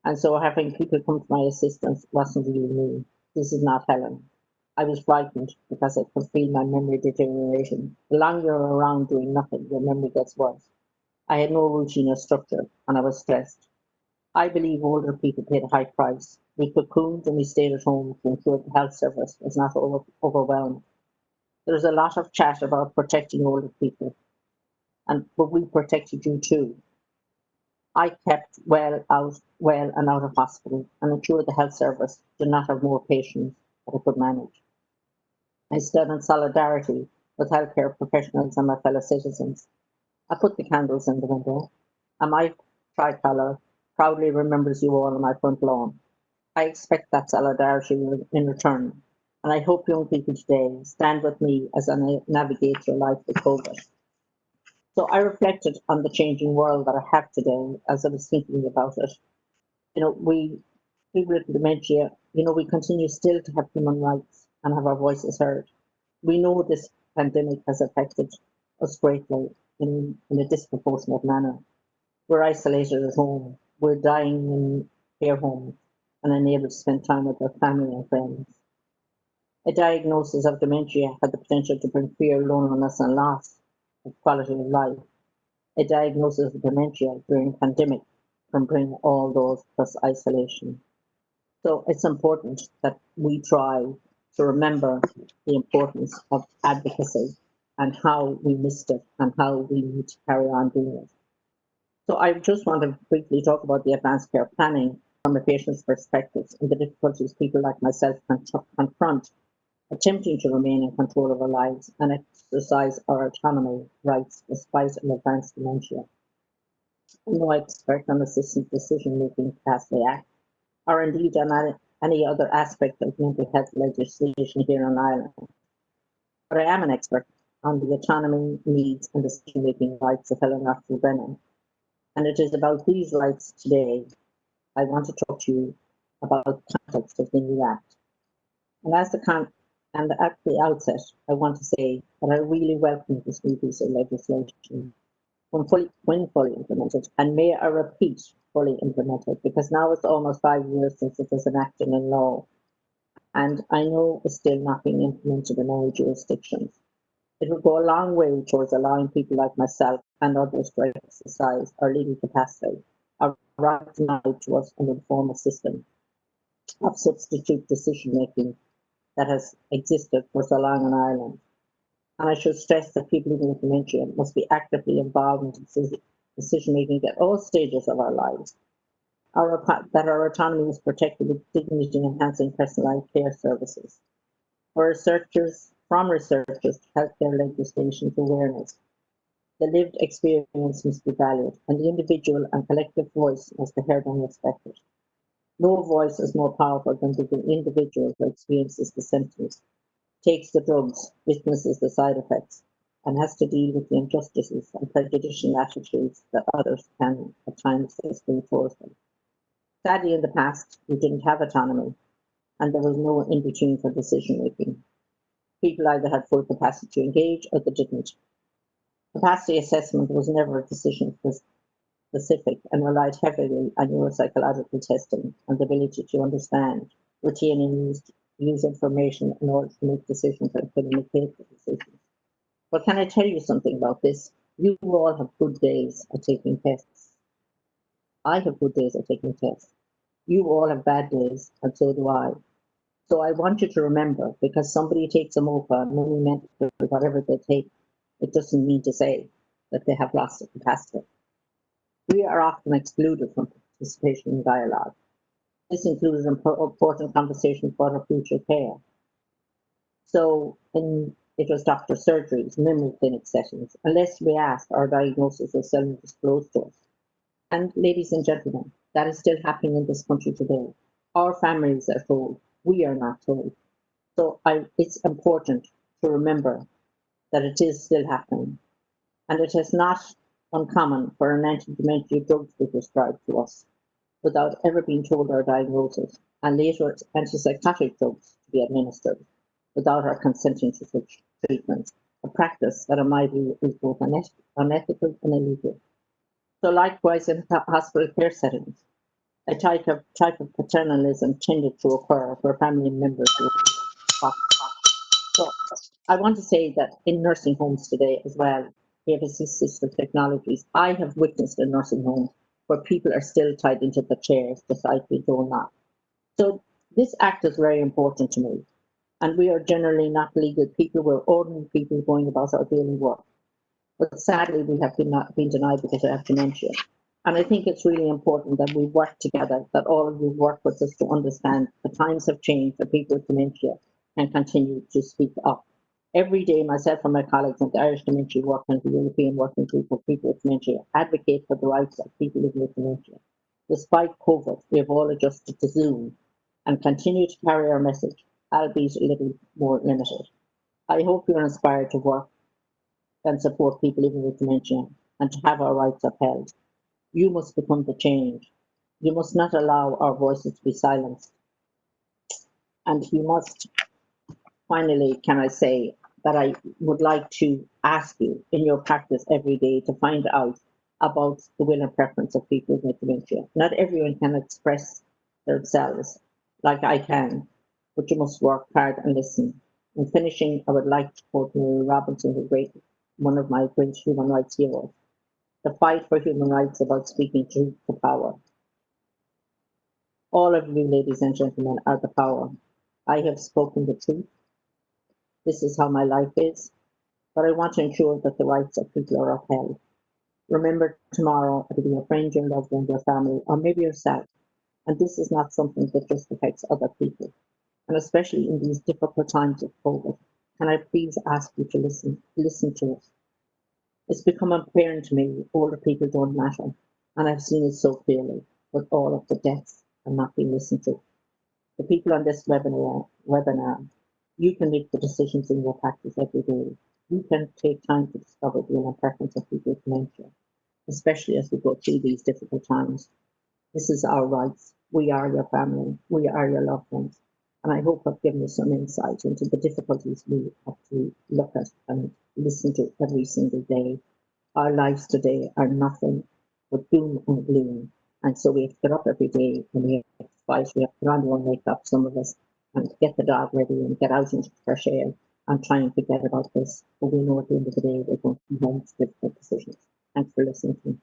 and so having people come to my assistance wasn't really me. This is not Helen. I was frightened because I could feel my memory deteriorating. The longer you're around doing nothing, your memory gets worse. I had no routine or structure, and I was stressed. I believe older people paid a high price. We cocooned and we stayed at home to ensure the health service was not overwhelmed. There's a lot of chat about protecting older people, but we protected you too. I kept well and out of hospital and ensured the health service did not have more patients that I could manage. I stood in solidarity with healthcare professionals and my fellow citizens. I put the candles in the window, and my tricolour proudly remembers you all on my front lawn. I expect that solidarity in return, and I hope young people today stand with me as I navigate through life with COVID. So I reflected on the changing world that I have today as I was thinking about it. We people with dementia, we continue still to have human rights and have our voices heard. We know this pandemic has affected us greatly in a disproportionate manner. We're isolated at home. We're dying in care homes and unable to spend time with our family and friends. A diagnosis of dementia had the potential to bring fear, loneliness, and loss of quality of life. A diagnosis of dementia during a pandemic can bring all those plus isolation. So it's important that we try to remember the importance of advocacy and how we missed it and how we need to carry on doing it. So I just want to briefly talk about the advanced care planning from a patient's perspective and the difficulties people like myself confront attempting to remain in control of our lives and exercise our autonomy rights despite an advanced dementia. I'm no expert on assisted decision-making capacity act, or indeed on any other aspect of mental health legislation here in Ireland. But I am an expert on the autonomy, needs and decision-making rights of Helen Brennan. And it is about these rights today I want to talk to you about the context of the new act. And at the outset, I want to say that I really welcome this new piece of legislation when fully implemented, and may I repeat, fully implemented, because now it's almost 5 years since it was enacted in law, and I know it's still not being implemented in many jurisdictions. It will go a long way towards allowing people like myself and others to exercise our legal capacity, our right denied to us and inform a system of substitute decision-making that has existed for so long in Ireland. And I should stress that people living with dementia must be actively involved in decision-making at all stages of our lives. That our autonomy is protected with dignity enhancing personalised care services. From researchers to healthcare legislation to awareness, the lived experience must be valued, and the individual and collective voice must be heard and respected. No voice is more powerful than the individual who experiences the symptoms, takes the drugs, witnesses the side effects, and has to deal with the injustices and prejudicial attitudes that others can at times bring towards them. Sadly, in the past, we didn't have autonomy, and there was no in-between for decision-making. People either had full capacity to engage or they didn't. Capacity assessment was never a decision specific and relied heavily on neuropsychological testing and the ability to understand, retain and use information in order to make decisions and communicate the decisions. But can I tell you something about this? You all have good days at taking tests. I have good days at taking tests. You all have bad days, and so do I. So I want you to remember, because somebody takes a MOPA, many mental, whatever they take, it doesn't mean to say that they have lost the capacity. We are often excluded from participation in dialogue. This includes important conversations about our future care. So it was doctor surgeries, memory clinic settings, unless we ask, our diagnosis is seldom disclosed to us. And ladies and gentlemen, that is still happening in this country today. Our families are told, we are not told. So it's important to remember that it is still happening. And it is not uncommon for an anti-dementia drug to be prescribed to us without ever being told our diagnosis, and later antipsychotic drugs to be administered without our consenting to such treatment, a practice that in my view is both unethical and illegal. So likewise in hospital care settings, a type of paternalism tended to occur where family members were. So I want to say that in nursing homes today as well, we have assistive technologies. I have witnessed in nursing homes where people are still tied into the chairs beside the doorknob. So this act is very important to me. And we are generally not legal people, we're ordinary people going about our daily work. But sadly, we have been denied because we have dementia. And I think it's really important that we work together, that all of you work with us to understand the times have changed, that people with dementia can continue to speak up. Every day, myself and my colleagues at the Irish Dementia Work and the European Working Group for People with Dementia advocate for the rights of people living with dementia. Despite COVID, we have all adjusted to Zoom and continue to carry our message, albeit a little more limited. I hope you're inspired to work and support people living with dementia and to have our rights upheld. You must become the change. You must not allow our voices to be silenced. And you must, finally, can I say that I would like to ask you in your practice every day to find out about the will and preference of people with dementia. Not everyone can express themselves like I can, but you must work hard and listen. In finishing, I would like to quote Mary Robinson, one of my great human rights heroes. The fight for human rights about speaking truth to power. All of you, ladies and gentlemen, are the power. I have spoken the truth. This is how my life is, but I want to ensure that the rights of people are upheld. Remember, tomorrow it'll be a friend, your loved one, your family, or maybe yourself. And this is not something that just affects other people. And especially in these difficult times of COVID, can I please ask you to listen to us? It's become apparent to me older people don't matter. and I've seen it so clearly with all of the deaths and not being listened to. The people on this webinar, you can make the decisions in your practice every day. You can take time to discover the inner preference of people with dementia, especially as we go through these difficult times. This is our rights. We are your family. We are your loved ones. And I hope I've given you some insight into the difficulties we have to look at and listen to every single day. Our lives today are nothing but doom and gloom. And so we have to get up every day and we have to fight. We have to put on our own makeup, some of us, and get the dog ready and get out into the fresh air and try and forget about this. But we know at the end of the day, we're going to be home to difficult decisions. Thanks for listening to me.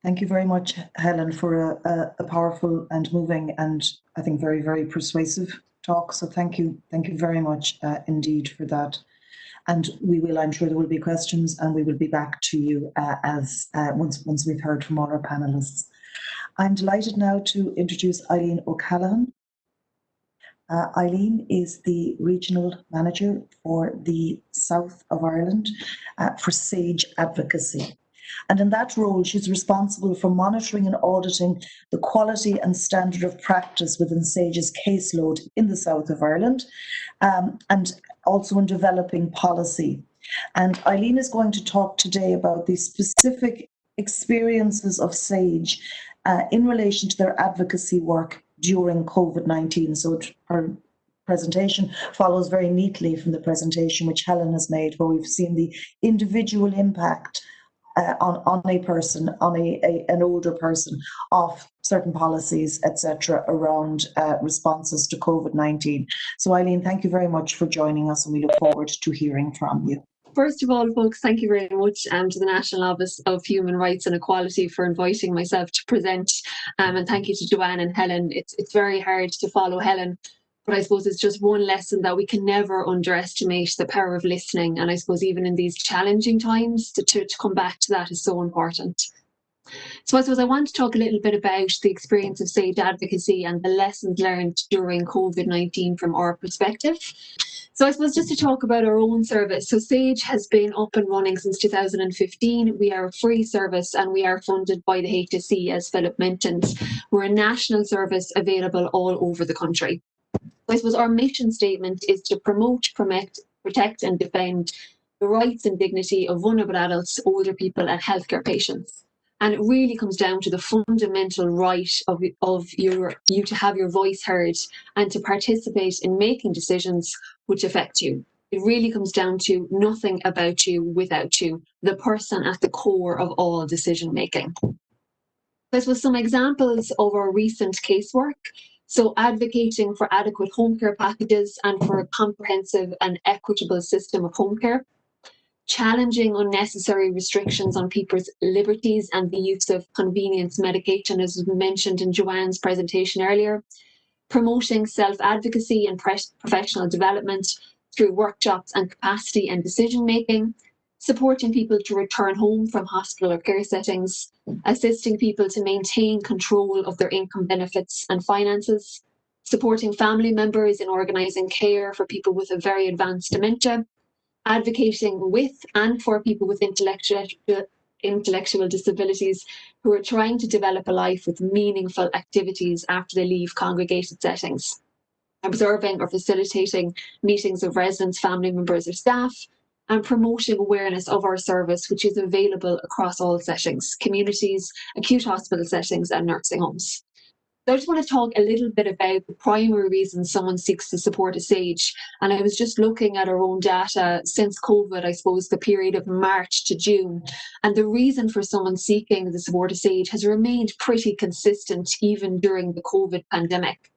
Thank you very much, Helen, for a powerful and moving and I think very, very persuasive talk. So thank you very much indeed for that. And we will, I'm sure there will be questions and we will be back to you once we've heard from all our panelists. I'm delighted now to introduce Eileen O'Callaghan. Eileen is the Regional Manager for the South of Ireland for SAGE Advocacy. And in that role, she's responsible for monitoring and auditing the quality and standard of practice within SAGE's caseload in the South of Ireland, and also in developing policy. And Eileen is going to talk today about the specific experiences of SAGE in relation to their advocacy work during COVID-19. So her presentation follows very neatly from the presentation which Helen has made, where we've seen the individual impact on a person, on an older person, of certain policies, etc., around responses to COVID-19. So Eileen, thank you very much for joining us and we look forward to hearing from you. First of all, folks, thank you very much to the National Office of Human Rights and Equality for inviting myself to present, and thank you to Joanne and Helen. It's very hard to follow Helen, but I suppose it's just one lesson that we can never underestimate the power of listening. And I suppose even in these challenging times, to come back to that is so important. So I suppose I want to talk a little bit about the experience of SAGE Advocacy and the lessons learned during COVID-19 from our perspective. So I suppose just to talk about our own service. So SAGE has been up and running since 2015. We are a free service and we are funded by the HSE, as Philip mentioned. We're a national service available all over the country. I suppose our mission statement is to promote, protect and defend the rights and dignity of vulnerable adults, older people and healthcare patients. And it really comes down to the fundamental right of you to have your voice heard and to participate in making decisions which affect you. It really comes down to nothing about you without you, the person at the core of all decision making. This was some examples of our recent casework. So advocating for adequate home care packages and for a comprehensive and equitable system of home care. Challenging unnecessary restrictions on people's liberties and the use of convenience medication, as was mentioned in Joanne's presentation earlier. Promoting self-advocacy and professional development through workshops and capacity and decision-making. Supporting people to return home from hospital or care settings. Assisting people to maintain control of their income, benefits and finances. Supporting family members in organising care for people with a very advanced dementia. Advocating with and for people with intellectual disabilities who are trying to develop a life with meaningful activities after they leave congregated settings. Observing or facilitating meetings of residents, family members or staff, and promoting awareness of our service, which is available across all settings, communities, acute hospital settings and nursing homes. So I just want to talk a little bit about the primary reasons someone seeks to support a SAGE. And I was just looking at our own data since COVID, I suppose the period of March to June. And the reason for someone seeking the support of SAGE has remained pretty consistent even during the COVID pandemic.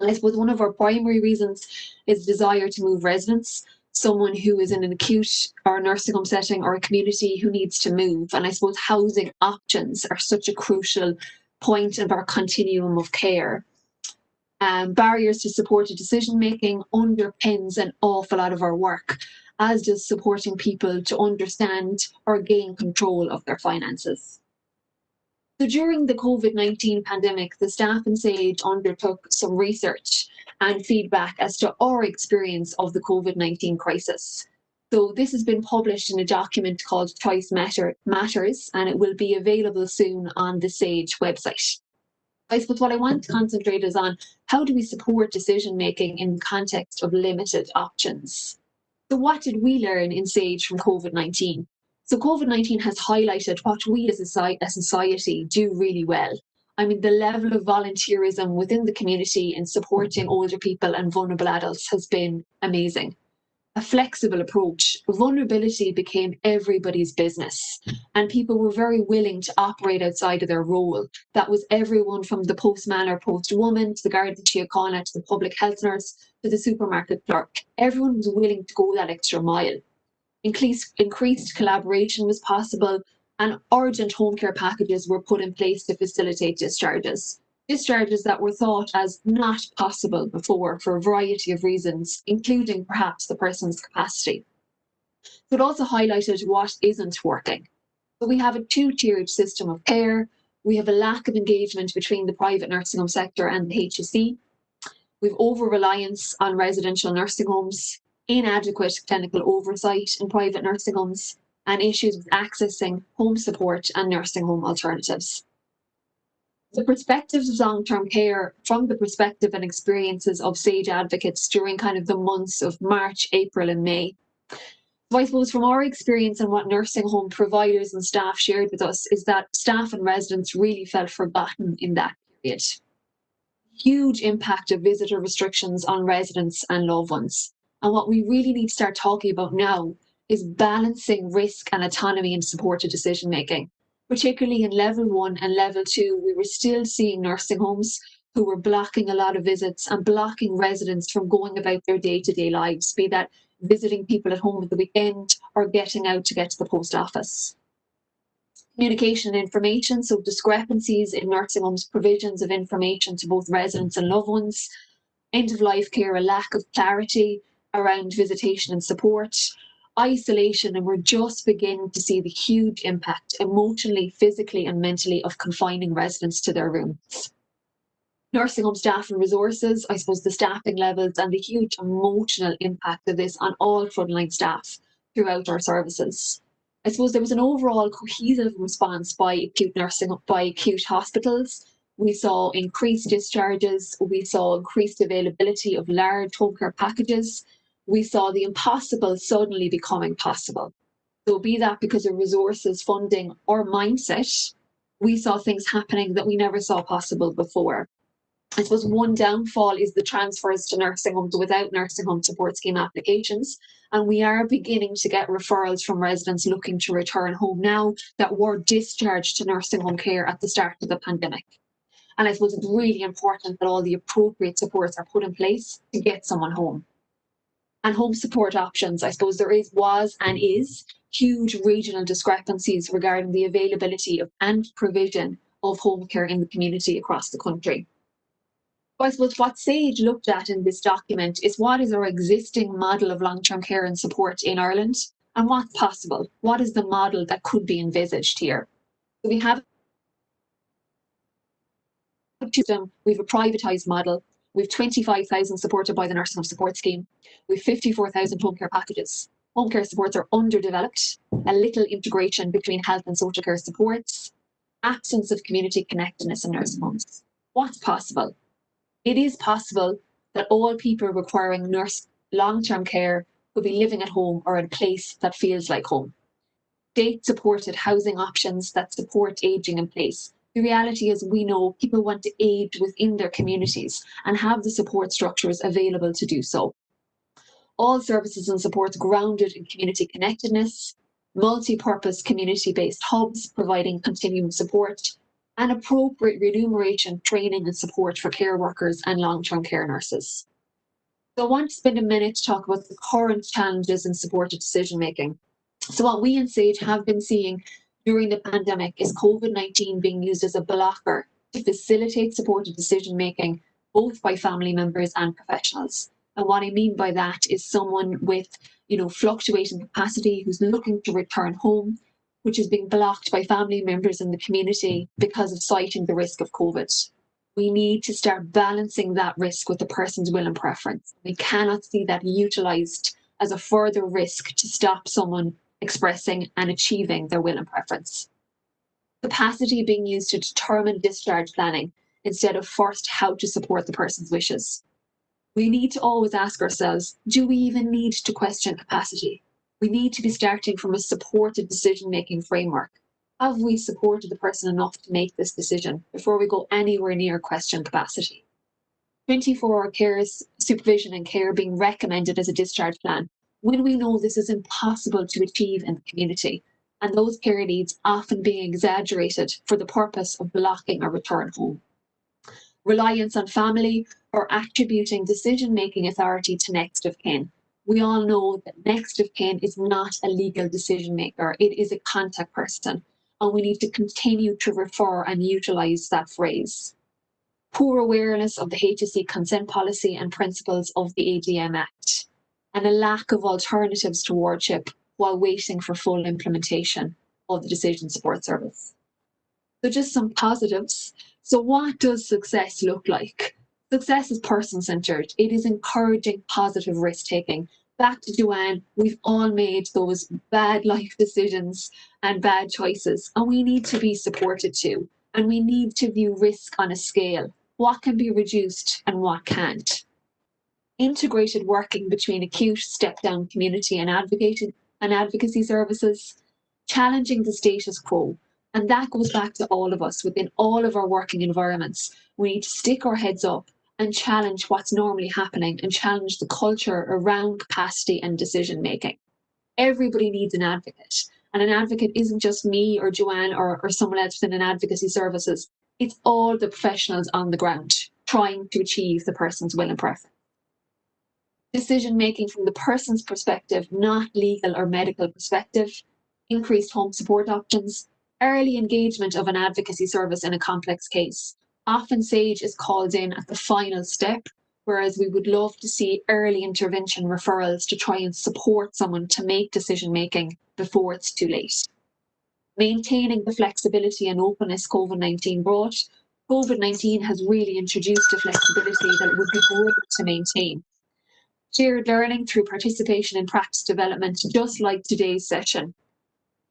And I suppose one of our primary reasons is desire to move residents, someone who is in an acute or nursing home setting or a community who needs to move. And I suppose housing options are such a crucial point of our continuum of care. Barriers to supported decision making underpins an awful lot of our work, as does supporting people to understand or gain control of their finances. So during the COVID-19 pandemic, the staff in SAGE undertook some research and feedback as to our experience of the COVID-19 crisis. So this has been published in a document called Choice Matters, and it will be available soon on the SAGE website. I suppose what I want to concentrate is on how do we support decision making in the context of limited options. So what did we learn in SAGE from COVID-19? So COVID-19 has highlighted what we as a society do really well. I mean, the level of volunteerism within the community in supporting older people and vulnerable adults has been amazing. A flexible approach. Vulnerability became everybody's business, and people were very willing to operate outside of their role. That was everyone from the postman or postwoman to the Garda Síochána to the public health nurse to the supermarket clerk. Everyone was willing to go that extra mile. Increased collaboration was possible, and urgent home care packages were put in place to facilitate discharges. Discharges that were thought as not possible before for a variety of reasons, including perhaps the person's capacity. So it also highlighted what isn't working. So we have a two-tiered system of care. We have a lack of engagement between the private nursing home sector and the HSE. We've over-reliance on residential nursing homes, inadequate clinical oversight in private nursing homes, and issues with accessing home support and nursing home alternatives. The perspectives of long-term care from the perspective and experiences of SAGE advocates during kind of the months of March, April and May. So I suppose from our experience and what nursing home providers and staff shared with us is that staff and residents really felt forgotten in that period. Huge impact of visitor restrictions on residents and loved ones. And what we really need to start talking about now is balancing risk and autonomy in supported decision making. Particularly in level 1 and level 2, we were still seeing nursing homes who were blocking a lot of visits and blocking residents from going about their day-to-day lives, be that visiting people at home at the weekend or getting out to get to the post office. Communication and information, so discrepancies in nursing homes' provisions of information to both residents and loved ones. End-of-life care, a lack of clarity around visitation and support. Isolation, and we're just beginning to see the huge impact emotionally, physically and mentally of confining residents to their rooms. Nursing home staff and resources, I suppose the staffing levels and the huge emotional impact of this on all frontline staff throughout our services. I suppose there was an overall cohesive response by acute hospitals. We saw increased discharges, we saw increased availability of large home care packages. We saw the impossible suddenly becoming possible. So be that because of resources, funding or mindset, we saw things happening that we never saw possible before. I suppose one downfall is the transfers to nursing homes without nursing home support scheme applications. And we are beginning to get referrals from residents looking to return home now that were discharged to nursing home care at the start of the pandemic. And I suppose it's really important that all the appropriate supports are put in place to get someone home. And home support options, I suppose there was and is huge regional discrepancies regarding the availability of and provision of home care in the community across the country. So I suppose what SAGE looked at in this document is what is our existing model of long-term care and support in Ireland and what's possible. What is the model that could be envisaged here? So we have a privatised model. We've 25,000 supported by the Nursing Home Support Scheme. We've 54,000 home care packages. Home care supports are underdeveloped, a little integration between health and social care supports, absence of community connectedness in nursing homes. What's possible? It is possible that all people requiring long-term care could be living at home or in a place that feels like home. State-supported housing options that support ageing in place. The reality is we know people want to age within their communities and have the support structures available to do so. All services and supports grounded in community connectedness, multi-purpose community-based hubs providing continuum support, and appropriate remuneration, training and support for care workers and long-term care nurses. So I want to spend a minute to talk about the current challenges in supported decision-making. So what we in SAGE have been seeing during the pandemic is COVID-19 being used as a blocker to facilitate supported decision-making, both by family members and professionals. And what I mean by that is someone with, fluctuating capacity who's looking to return home, which is being blocked by family members in the community because of citing the risk of COVID. We need to start balancing that risk with the person's will and preference. We cannot see that utilised as a further risk to stop someone expressing and achieving their will and preference. Capacity being used to determine discharge planning instead of first how to support the person's wishes. We need to always ask ourselves, do we even need to question capacity? We need to be starting from a supported decision-making framework. Have we supported the person enough to make this decision before we go anywhere near question capacity? 24-hour care supervision and care being recommended as a discharge plan when we know this is impossible to achieve in the community, and those care needs often being exaggerated for the purpose of blocking a return home. Reliance on family or attributing decision-making authority to next of kin. We all know that next of kin is not a legal decision maker, it is a contact person, and we need to continue to refer and utilise that phrase. Poor awareness of the HSE Consent Policy and principles of the ADM Act, and a lack of alternatives to wardship while waiting for full implementation of the Decision Support Service. So just some positives. So what does success look like? Success is person-centred. It is encouraging positive risk-taking. Back to Joanne, we've all made those bad life decisions and bad choices, and we need to be supported too. And we need to view risk on a scale. What can be reduced and what can't? Integrated working between acute, step-down community and advocacy services, challenging the status quo. And that goes back to all of us within all of our working environments. We need to stick our heads up and challenge what's normally happening and challenge the culture around capacity and decision making. Everybody needs an advocate. And an advocate isn't just me or Joanne or someone else within an advocacy services. It's all the professionals on the ground trying to achieve the person's will and preference. Decision making from the person's perspective, not legal or medical perspective. Increased home support options. Early engagement of an advocacy service in a complex case. Often SAGE is called in at the final step, whereas we would love to see early intervention referrals to try and support someone to make decision making before it's too late. Maintaining the flexibility and openness COVID-19 brought. COVID-19 has really introduced a flexibility that would be good to maintain. Shared learning through participation in practice development, just like today's session.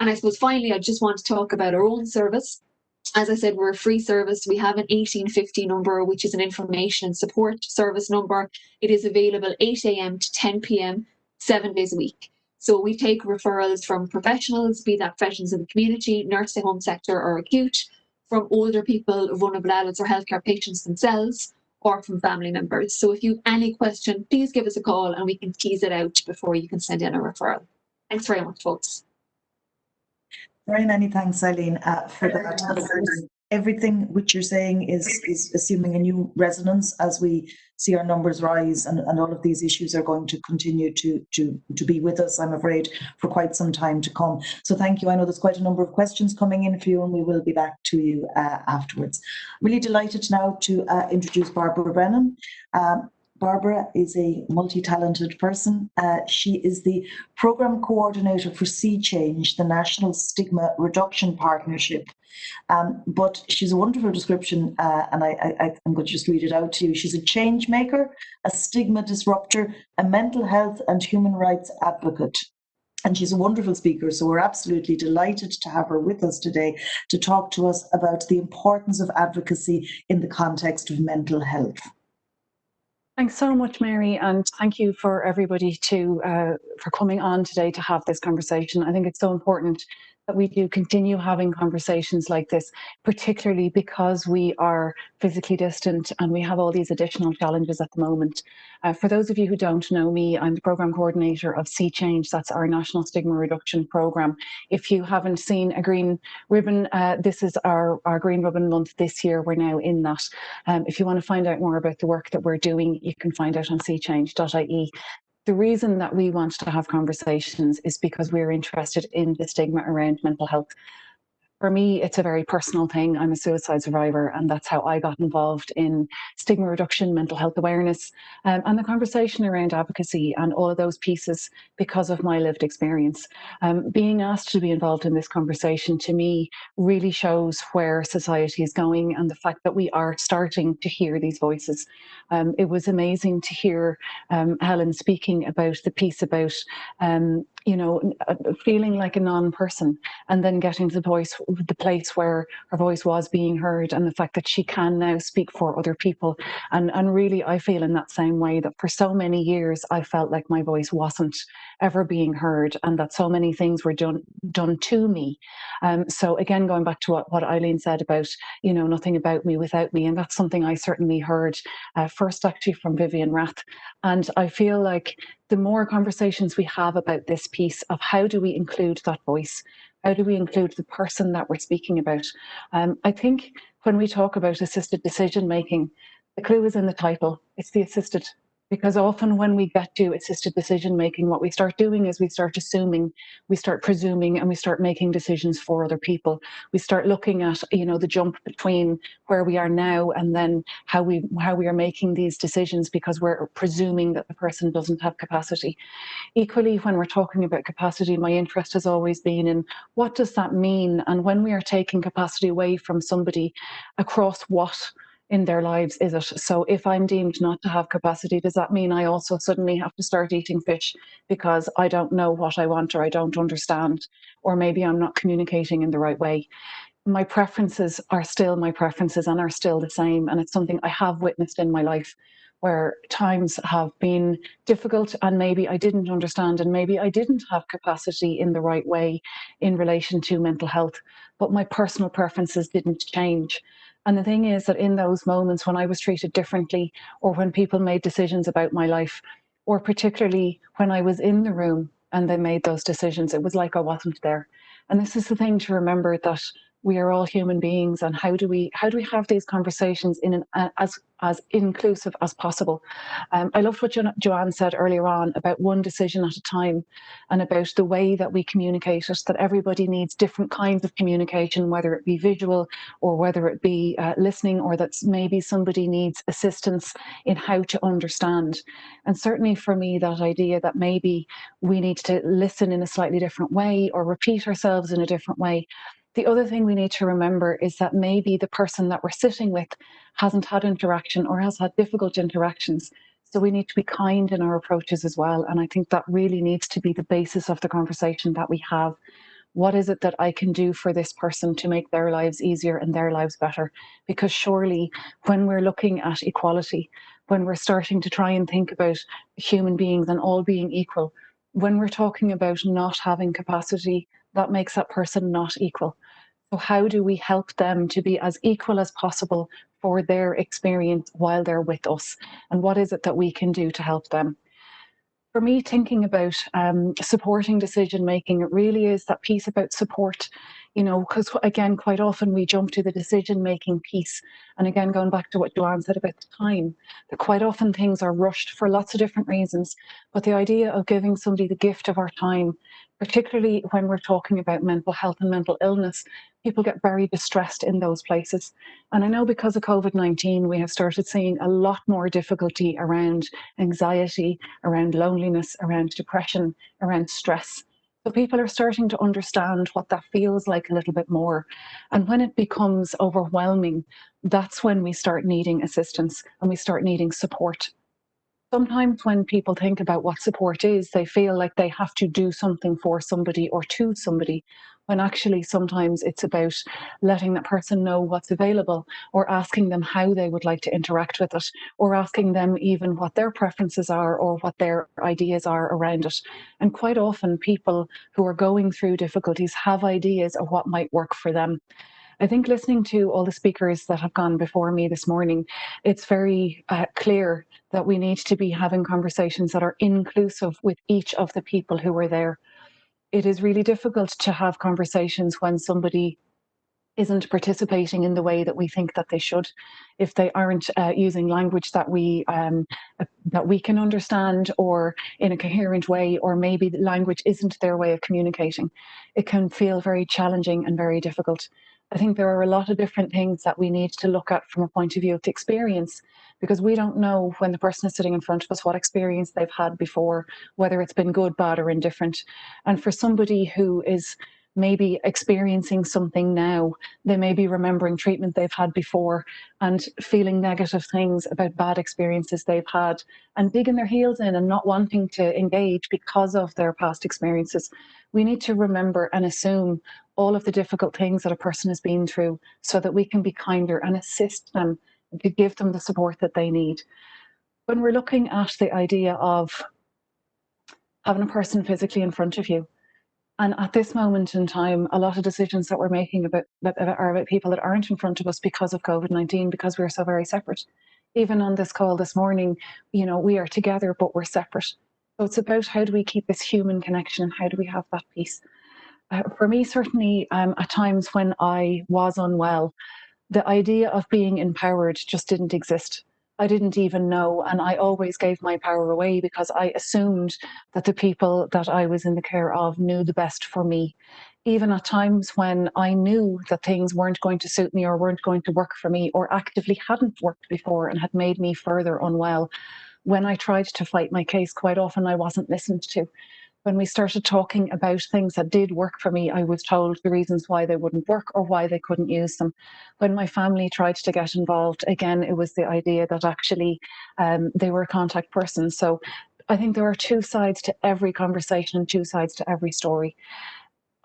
And I suppose finally, I just want to talk about our own service. As I said, we're a free service. We have an 1850 number, which is an information and support service number. It is available 8 a.m. to 10 p.m, 7 days a week. So we take referrals from professionals, be that professionals in the community, nursing home sector or acute, from older people, vulnerable adults or healthcare patients themselves, or from family members. So if you have any question, please give us a call and we can tease it out before you can send in a referral. Thanks very much, folks. Very many thanks, Eileen, for that. And of course, everything which you're saying is assuming a new resonance as we see our numbers rise, and all of these issues are going to continue to be with us, I'm afraid, for quite some time to come. So thank you. I know there's quite a number of questions coming in for you, and we will be back to you afterwards. Really delighted now to introduce Barbara Brennan. Barbara is a multi-talented person. She is the Programme Coordinator for Sea Change, the National Stigma Reduction Partnership. But she's a wonderful description, and I'm going to just read it out to you. She's a change maker, a stigma disruptor, a mental health and human rights advocate. And she's a wonderful speaker, so we're absolutely delighted to have her with us today to talk to us about the importance of advocacy in the context of mental health. Thanks so much, Mary, and thank you for everybody for coming on today to have this conversation. I think it's so important that we do continue having conversations like this, particularly because we are physically distant and we have all these additional challenges at the moment. For those of you who don't know me, I'm the Programme Coordinator of Sea Change. That's our National Stigma Reduction Programme. If you haven't seen a green ribbon, this is our Green Ribbon Month this year. We're now in that. If you want to find out more about the work that we're doing, you can find out on seachange.ie. The reason that we want to have conversations is because we're interested in the stigma around mental health. For me, it's a very personal thing. I'm a suicide survivor, and that's how I got involved in stigma reduction, mental health awareness, and the conversation around advocacy and all of those pieces because of my lived experience. Being asked to be involved in this conversation, to me, really shows where society is going and the fact that we are starting to hear these voices. It was amazing to hear Helen speaking about the piece about feeling like a non-person, and then getting to the place where her voice was being heard, and the fact that she can now speak for other people. And really, I feel in that same way that for so many years, I felt like my voice wasn't ever being heard, and that so many things were done to me. So again, going back to what Eileen said about, nothing about me without me, and that's something I certainly heard first actually from Vivian Rath. And I feel like the more conversations we have about this piece of how do we include that voice, how do we include the person that we're speaking about? I think when we talk about assisted decision making, the clue is in the title. It's the assisted. Because often when we get to assisted decision making, what we start doing is we start assuming, we start presuming, and we start making decisions for other people. We start looking at, the jump between where we are now and then how we are making these decisions because we're presuming that the person doesn't have capacity. Equally, when we're talking about capacity, my interest has always been in what does that mean? And when we are taking capacity away from somebody, across what in their lives is it? So if I'm deemed not to have capacity, does that mean I also suddenly have to start eating fish because I don't know what I want, or I don't understand, or maybe I'm not communicating in the right way? My preferences are still my preferences and are still the same. And it's something I have witnessed in my life where times have been difficult and maybe I didn't understand and maybe I didn't have capacity in the right way in relation to mental health, but my personal preferences didn't change. And the thing is that in those moments when I was treated differently, or when people made decisions about my life, or particularly when I was in the room and they made those decisions, it was like I wasn't there. And this is the thing to remember, that we are all human beings, and how do we have these conversations in as inclusive as possible. I loved what Joanne said earlier on about one decision at a time, and about the way that we communicate it, that everybody needs different kinds of communication, whether it be visual or whether it be listening, or that maybe somebody needs assistance in how to understand. And certainly for me, that idea that maybe we need to listen in a slightly different way or repeat ourselves in a different way. The other thing we need to remember is that maybe the person that we're sitting with hasn't had interaction or has had difficult interactions. So we need to be kind in our approaches as well. And I think that really needs to be the basis of the conversation that we have. What is it that I can do for this person to make their lives easier and their lives better? Because surely when we're looking at equality, when we're starting to try and think about human beings and all being equal, when we're talking about not having capacity, that makes that person not equal. So how do we help them to be as equal as possible for their experience while they're with us? And what is it that we can do to help them? For me, thinking about supporting decision making, it really is that piece about support, because again, quite often we jump to the decision making piece. And again, going back to what Joanne said about the time, that quite often things are rushed for lots of different reasons. But the idea of giving somebody the gift of our time, particularly when we're talking about mental health and mental illness, people get very distressed in those places. And I know because of COVID-19, we have started seeing a lot more difficulty around anxiety, around loneliness, around depression, around stress. So people are starting to understand what that feels like a little bit more. And when it becomes overwhelming, that's when we start needing assistance and we start needing support. Sometimes when people think about what support is, they feel like they have to do something for somebody or to somebody, when actually sometimes it's about letting that person know what's available, or asking them how they would like to interact with it, or asking them even what their preferences are or what their ideas are around it. And quite often people who are going through difficulties have ideas of what might work for them. I think listening to all the speakers that have gone before me this morning, it's very clear that we need to be having conversations that are inclusive with each of the people who are there. It is really difficult to have conversations when somebody isn't participating in the way that we think that they should, if they aren't using language that we that we can understand or in a coherent way, or maybe the language isn't their way of communicating. It can feel very challenging and very difficult. I think there are a lot of different things that we need to look at from a point of view of the experience, because we don't know when the person is sitting in front of us what experience they've had before, whether it's been good, bad, or indifferent. And for somebody who is maybe experiencing something now, they may be remembering treatment they've had before and feeling negative things about bad experiences they've had and digging their heels in and not wanting to engage because of their past experiences. We need to remember and assume all of the difficult things that a person has been through so that we can be kinder and assist them to give them the support that they need. When we're looking at the idea of having a person physically in front of you, and at this moment in time, a lot of decisions that we're making are about people that aren't in front of us because of COVID-19, because we're so very separate. Even on this call this morning, you know, we are together, but we're separate. So it's about how do we keep this human connection? How do we have that peace? For me, certainly, at times when I was unwell, the idea of being empowered just didn't exist. I didn't even know, and I always gave my power away because I assumed that the people that I was in the care of knew the best for me. Even at times when I knew that things weren't going to suit me or weren't going to work for me or actively hadn't worked before and had made me further unwell, when I tried to fight my case, quite often I wasn't listened to. When we started talking about things that did work for me, I was told the reasons why they wouldn't work or why they couldn't use them. When my family tried to get involved, again, it was the idea that actually they were a contact person. So I think there are two sides to every conversation and two sides to every story.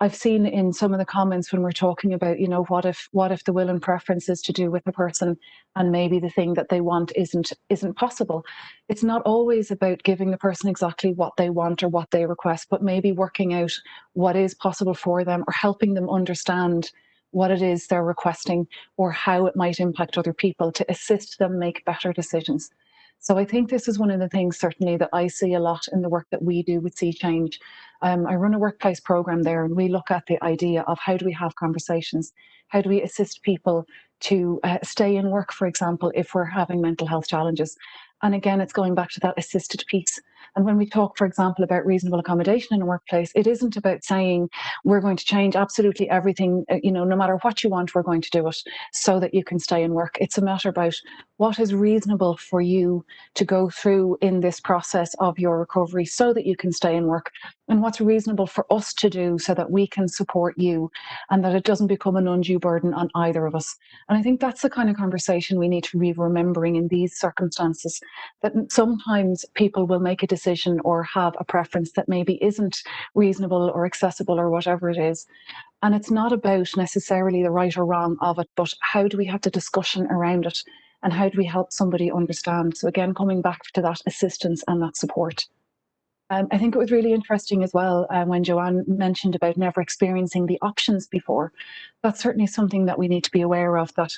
I've seen in some of the comments when we're talking about, you know, what if the will and preference is to do with the person and maybe the thing that they want isn't possible. It's not always about giving the person exactly what they want or what they request, but maybe working out what is possible for them or helping them understand what it is they're requesting or how it might impact other people to assist them make better decisions. So I think this is one of the things certainly that I see a lot in the work that we do with Sea Change. I run a workplace program there, and we look at the idea of how do we have conversations? How do we assist people to stay in work, for example, if we're having mental health challenges? And again, it's going back to that assisted piece. And when we talk, for example, about reasonable accommodation in a workplace, it isn't about saying we're going to change absolutely everything, you know, no matter what you want, we're going to do it so that you can stay in work. It's a matter about what is reasonable for you to go through in this process of your recovery so that you can stay in work, and what's reasonable for us to do so that we can support you and that it doesn't become an undue burden on either of us. And I think that's the kind of conversation we need to be remembering in these circumstances, that sometimes people will make a decision or have a preference that maybe isn't reasonable or accessible or whatever it is. And it's not about necessarily the right or wrong of it, but how do we have the discussion around it and how do we help somebody understand? So again, coming back to that assistance and that support. I think it was really interesting as well when Joanne mentioned about never experiencing the options before. That's certainly something that we need to be aware of, that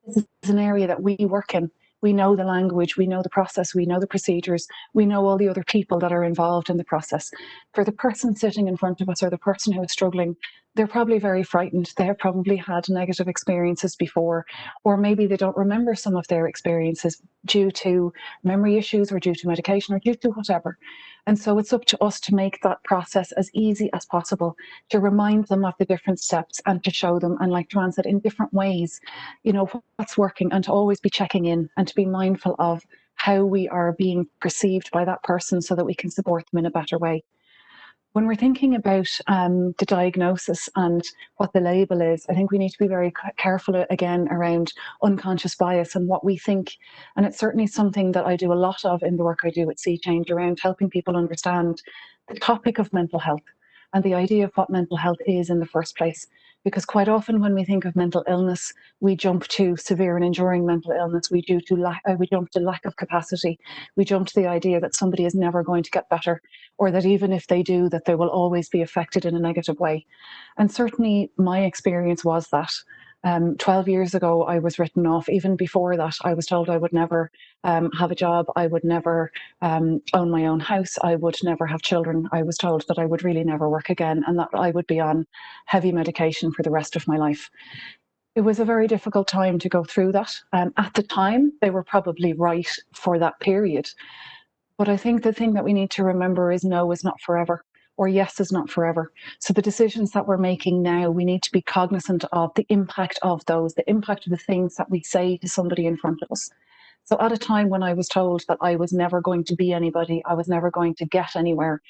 this is an area that we work in. We know the language, we know the process, we know the procedures, we know all the other people that are involved in the process. For the person sitting in front of us or the person who is struggling, they're probably very frightened. They have probably had negative experiences before, or maybe they don't remember some of their experiences due to memory issues or due to medication or due to whatever. And so it's up to us to make that process as easy as possible, to remind them of the different steps and to show them, and like Joanne said, in different ways, you know, what's working, and to always be checking in and to be mindful of how we are being perceived by that person so that we can support them in a better way. When we're thinking about the diagnosis and what the label is, I think we need to be very careful again around unconscious bias and what we think. And it's certainly something that I do a lot of in the work I do at Sea Change, around helping people understand the topic of mental health and the idea of what mental health is in the first place. Because quite often when we think of mental illness, we jump to severe and enduring mental illness. We jump to lack of capacity. We jump to the idea that somebody is never going to get better, or that even if they do, that they will always be affected in a negative way. And certainly my experience was that. 12 years ago, I was written off. Even before that, I was told I would never have a job. I would never own my own house. I would never have children. I was told that I would really never work again and that I would be on heavy medication for the rest of my life. It was a very difficult time to go through that. At the time, they were probably right for that period. But I think the thing that we need to remember is no is not forever, or yes is not forever. So the decisions that we're making now, we need to be cognizant of the impact of those, the impact of the things that we say to somebody in front of us. So at a time when I was told that I was never going to be anybody, I was never going to get anywhere,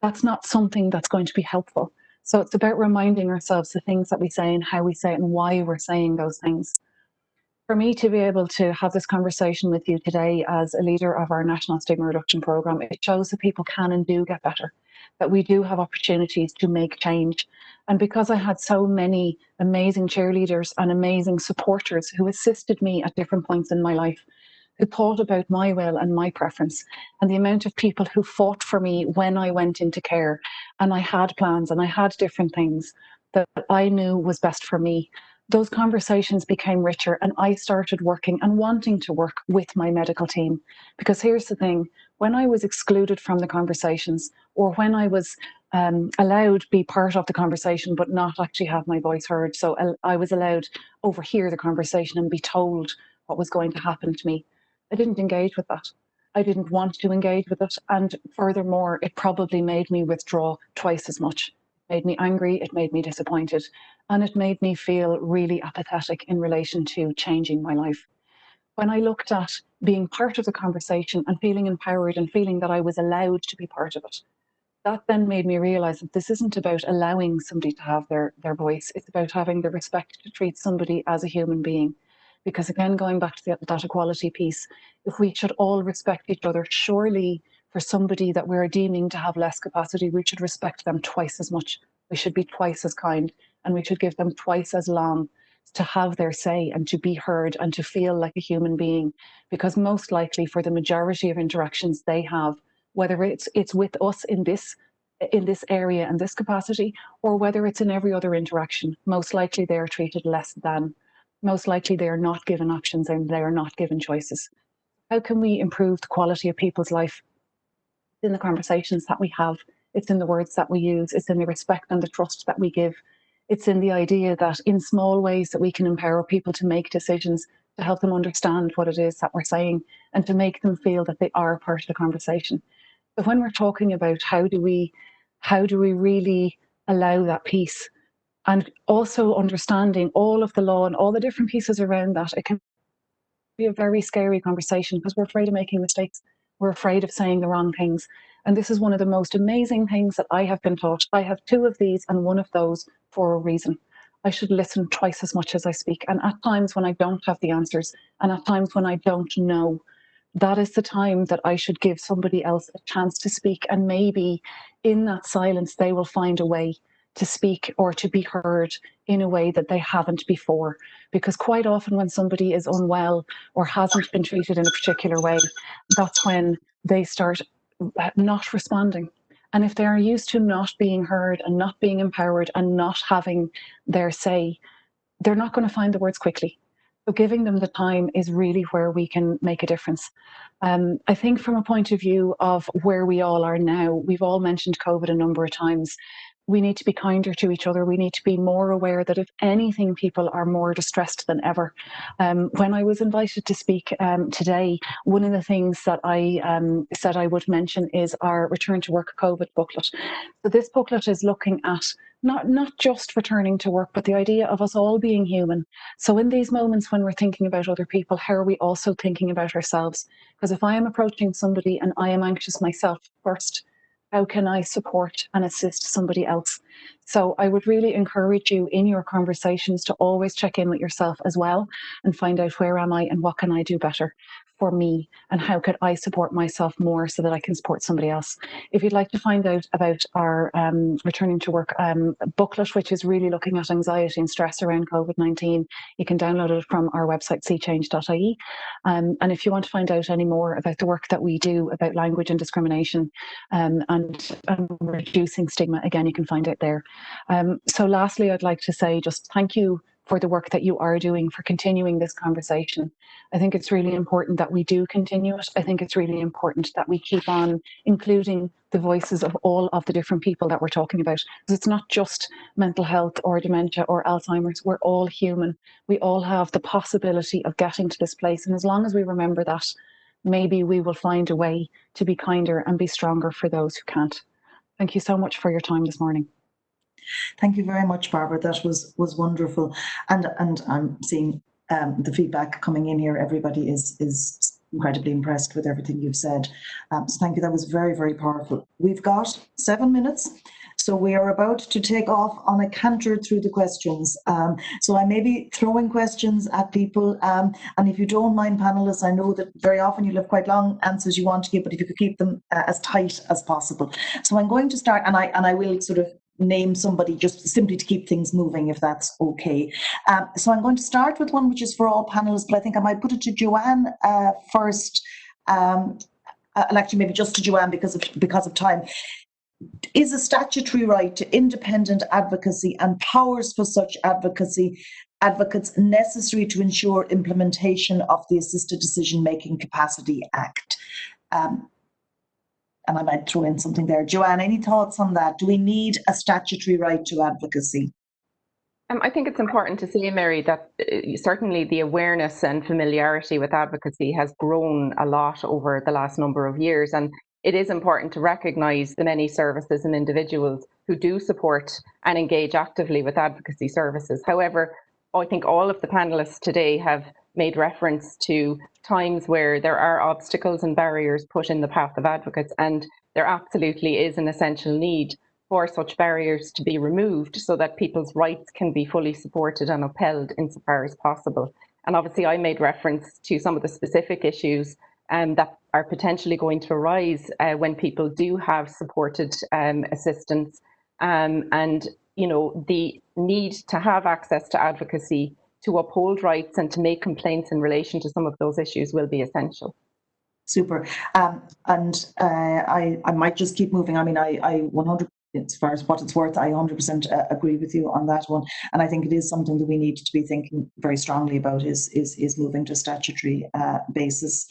that's not something that's going to be helpful. So it's about reminding ourselves the things that we say and how we say it and why we're saying those things. For me to be able to have this conversation with you today as a leader of our National Stigma Reduction Programme, it shows that people can and do get better, that we do have opportunities to make change. And because I had so many amazing cheerleaders and amazing supporters who assisted me at different points in my life, who thought about my will and my preference, and the amount of people who fought for me when I went into care and I had plans and I had different things that I knew was best for me, those conversations became richer, and I started working and wanting to work with my medical team. Because here's the thing, when I was excluded from the conversations, or when I was allowed to be part of the conversation but not actually have my voice heard, so I was allowed to overhear the conversation and be told what was going to happen to me, I didn't engage with that. I didn't want to engage with it, and furthermore, it probably made me withdraw twice as much. It made me angry, it made me disappointed, and it made me feel really apathetic in relation to changing my life. When I looked at being part of the conversation and feeling empowered and feeling that I was allowed to be part of it, that then made me realise that this isn't about allowing somebody to have their voice, it's about having the respect to treat somebody as a human being. Because again, going back to that equality piece, if we should all respect each other, surely for somebody that we're deeming to have less capacity, we should respect them twice as much. We should be twice as kind, and we should give them twice as long to have their say and to be heard and to feel like a human being. Because most likely for the majority of interactions they have, whether it's with us in this area and this capacity, or whether it's in every other interaction, most likely they are treated less than. Most likely they are not given options and they are not given choices. How can we improve the quality of people's life? It's in the conversations that we have, it's in the words that we use, it's in the respect and the trust that we give. It's in the idea that in small ways that we can empower people to make decisions, to help them understand what it is that we're saying, and to make them feel that they are part of the conversation. So when we're talking about how do we really allow that piece, and also understanding all of the law and all the different pieces around that, it can be a very scary conversation because we're afraid of making mistakes. We're afraid of saying the wrong things. And this is one of the most amazing things that I have been taught. I have 2 of these and 1 of those for a reason. I should listen twice as much as I speak. And at times when I don't have the answers, and at times when I don't know, that is the time that I should give somebody else a chance to speak. And maybe in that silence, they will find a way to speak or to be heard in a way that they haven't before. Because quite often when somebody is unwell or hasn't been treated in a particular way, that's when they start not responding. And if they are used to not being heard and not being empowered and not having their say, they're not going to find the words quickly. So giving them the time is really where we can make a difference. I think from a point of view of where we all are now, we've all mentioned COVID a number of times. We need to be kinder to each other. We need to be more aware that if anything, people are more distressed than ever. When I was invited to speak today, one of the things that I said I would mention is our Return to Work COVID booklet. So this booklet is looking at not just returning to work, but the idea of us all being human. So in these moments when we're thinking about other people, how are we also thinking about ourselves? Because if I am approaching somebody and I am anxious myself first, how can I support and assist somebody else? So I would really encourage you in your conversations to always check in with yourself as well and find out where am I and what can I do better for me and how could I support myself more so that I can support somebody else. If you'd like to find out about our Returning to Work booklet, which is really looking at anxiety and stress around COVID-19, you can download it from our website seechange.ie. And if you want to find out any more about the work that we do about language and discrimination and reducing stigma, again, you can find it there. So lastly, I'd like to say just thank you for the work that you are doing, for continuing this conversation. I think it's really important that we do continue it. I think it's really important that we keep on including the voices of all of the different people that we're talking about. Because it's not just mental health or dementia or Alzheimer's. We're all human. We all have the possibility of getting to this place. And as long as we remember that, maybe we will find a way to be kinder and be stronger for those who can't. Thank you so much for your time this morning. Thank you very much, Barbara. That was wonderful. And I'm seeing the feedback coming in here. Everybody is incredibly impressed with everything you've said. So thank you. That was very, very powerful. We've got 7 minutes. So we are about to take off on a canter through the questions. So I may be throwing questions at people. And if you don't mind, panelists, I know that very often you'll have quite long answers you want to give, but if you could keep them as tight as possible. So I'm going to start, and I will sort of name somebody just simply to keep things moving, if that's okay. So I'm going to start with one which is for all panelists, but I think I might put it to Joanne first. And actually maybe just to Joanne because of time. Is a statutory right to independent advocacy and powers for such advocates necessary to ensure implementation of the Assisted Decision-Making Capacity Act? And I might throw in something there. Joanne, any thoughts on that? Do we need a statutory right to advocacy? I think it's important to say, Mary, that certainly the awareness and familiarity with advocacy has grown a lot over the last number of years. And it is important to recognise the many services and individuals who do support and engage actively with advocacy services. However, I think all of the panellists today have made reference to times where there are obstacles and barriers put in the path of advocates, and there absolutely is an essential need for such barriers to be removed so that people's rights can be fully supported and upheld insofar as possible. And obviously I made reference to some of the specific issues that are potentially going to arise when people do have supported assistance, and you know, the need to have access to advocacy to uphold rights and to make complaints in relation to some of those issues will be essential. Super. And I might just keep moving. I mean, I 100%, as far as what it's worth, I 100% agree with you on that one. And I think it is something that we need to be thinking very strongly about is moving to a statutory basis.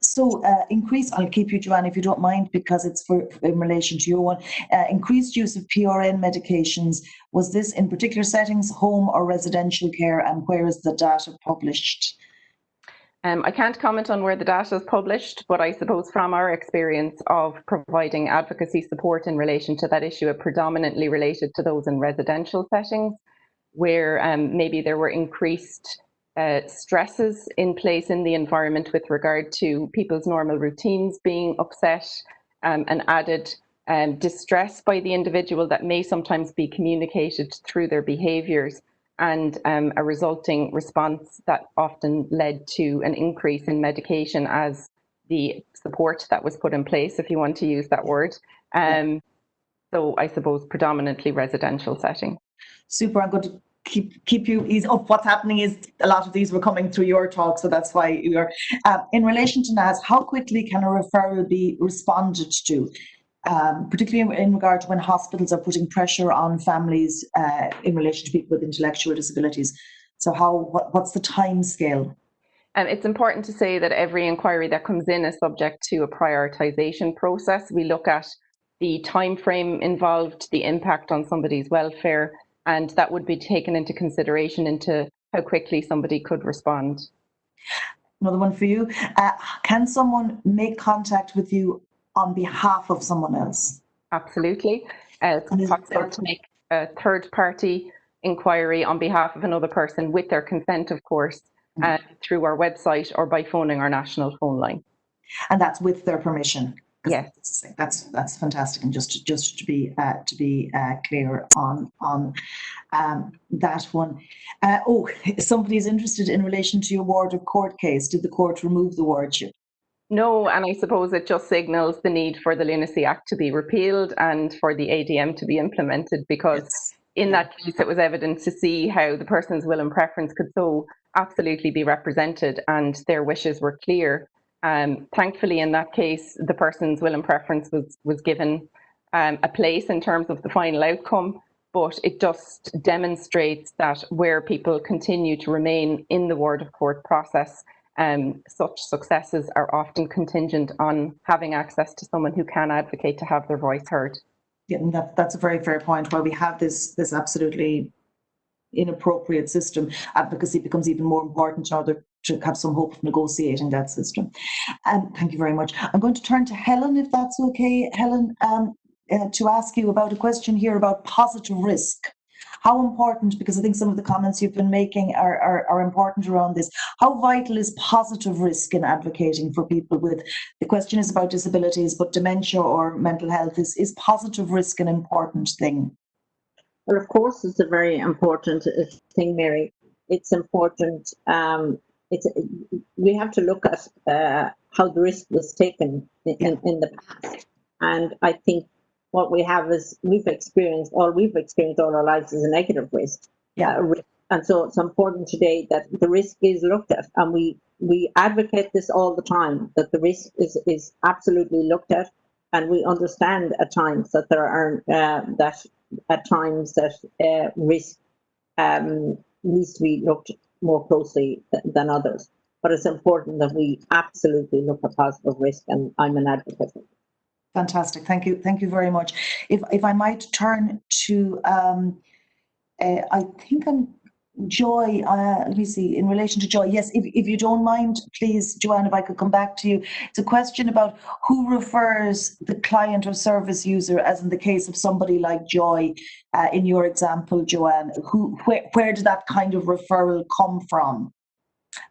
So increase, I'll keep you, Joanne, if you don't mind, because it's in relation to your one. Increased use of PRN medications. Was this in particular settings, home or residential care, and where is the data published? I can't comment on where the data is published, but I suppose from our experience of providing advocacy support in relation to that issue, it predominantly related to those in residential settings where maybe there were increased stresses in place in the environment with regard to people's normal routines being upset, and added distress by the individual that may sometimes be communicated through their behaviours, and a resulting response that often led to an increase in medication as the support that was put in place, if you want to use that word. So I suppose predominantly residential setting. Super. I'm going to keep you easy up. What's happening is a lot of these were coming through your talk, so that's why you're in relation to NAS. How quickly can a referral be responded to? Particularly in regard to when hospitals are putting pressure on families in relation to people with intellectual disabilities. So what's the time scale? It's important to say that every inquiry that comes in is subject to a prioritisation process. We look at the time frame involved, the impact on somebody's welfare, and that would be taken into consideration into how quickly somebody could respond. Another one for you. Can someone make contact with you on behalf of someone else? Absolutely. It's possible to make a third-party inquiry on behalf of another person with their consent, of course, through our website or by phoning our national phone line. And that's with their permission? Yes. That's fantastic. And just to be clear on that one. Somebody's interested in relation to your ward of court case. Did the court remove the wardship? No, and I suppose it just signals the need for the Lunacy Act to be repealed and for the ADM to be implemented, because in that case it was evident to see how the person's will and preference could so absolutely be represented and their wishes were clear. Thankfully in that case the person's will and preference was given a place in terms of the final outcome, but it just demonstrates that where people continue to remain in the ward of court process, such successes are often contingent on having access to someone who can advocate to have their voice heard. Yeah, and that's a very fair point. While we have this absolutely inappropriate system, advocacy becomes even more important in order to have some hope of negotiating that system. Thank you very much. I'm going to turn to Helen, if that's okay. Helen, to ask you about a question here about positive risk. How important, because I think some of the comments you've been making are important around this, how vital is positive risk in advocating for people with, the question is about disabilities, but dementia or mental health, is positive risk an important thing? Well, of course, it's a very important thing, Mary. It's important. We have to look at how the risk was taken in the past, and I think what we have is we've experienced all our lives is a negative risk. And so it's important today that the risk is looked at, and we advocate this all the time, that the risk is absolutely looked at, and we understand at times that there are risk needs to be looked more closely than others. But it's important that we absolutely look at positive risk, and I'm an advocate. Fantastic. Thank you very much. If I might turn to, I think I'm Joy. Let me see. In relation to Joy, yes. If you don't mind, please, Joanne, if I could come back to you. It's a question about who refers the client or service user, as in the case of somebody like Joy, in your example, Joanne. Where did that kind of referral come from?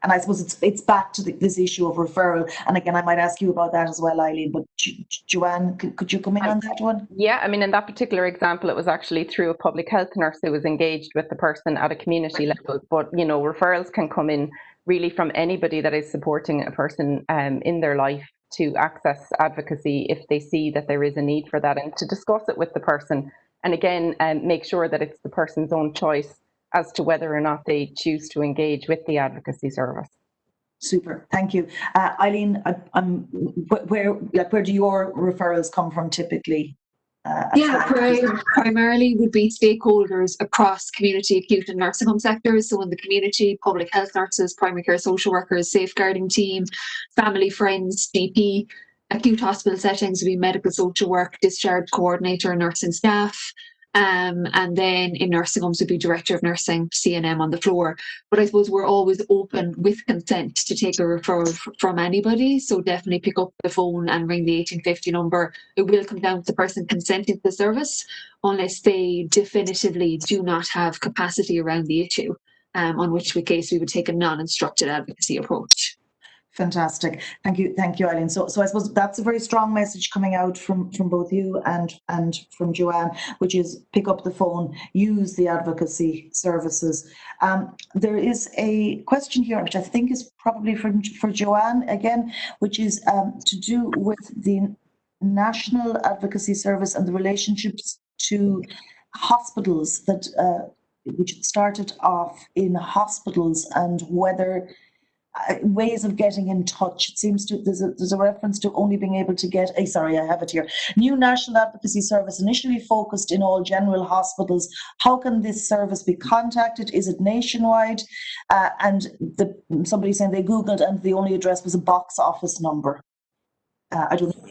And I suppose it's back to this issue of referral. And again, I might ask you about that as well, Eileen, but Joanne, could you come in on that one? Yeah, I mean, in that particular example, it was actually through a public health nurse who was engaged with the person at a community level. But, you know, referrals can come in really from anybody that is supporting a person in their life to access advocacy if they see that there is a need for that, and to discuss it with the person. And again, make sure that it's the person's own choice as to whether or not they choose to engage with the advocacy service. Super, thank you. Eileen, where do your referrals come from typically? Primarily would be stakeholders across community, acute and nursing home sectors. So in the community, public health nurses, primary care social workers, safeguarding team, family, friends, GP. Acute hospital settings would be medical social work, discharge coordinator, nursing staff. And then in nursing homes would be director of nursing, CNM on the floor. But I suppose we're always open with consent to take a referral from anybody. So definitely pick up the phone and ring the 1850 number. It will come down to the person consenting to the service, unless they definitively do not have capacity around the issue, on which case we would take a non-instructed advocacy approach. Fantastic. Thank you, Eileen. So I suppose that's a very strong message coming out from both you and from Joanne, which is pick up the phone, use the advocacy services. There is a question here, which I think is probably for Joanne again, which is to do with the National Advocacy Service and the relationships to hospitals that which started off in hospitals, and whether ways of getting in touch. It seems to there's a reference to only being able to get sorry, I have it here. New National Advocacy Service initially focused in all general hospitals. How can this service be contacted? Is it nationwide? And somebody saying they Googled and the only address was a box office number. I don't know,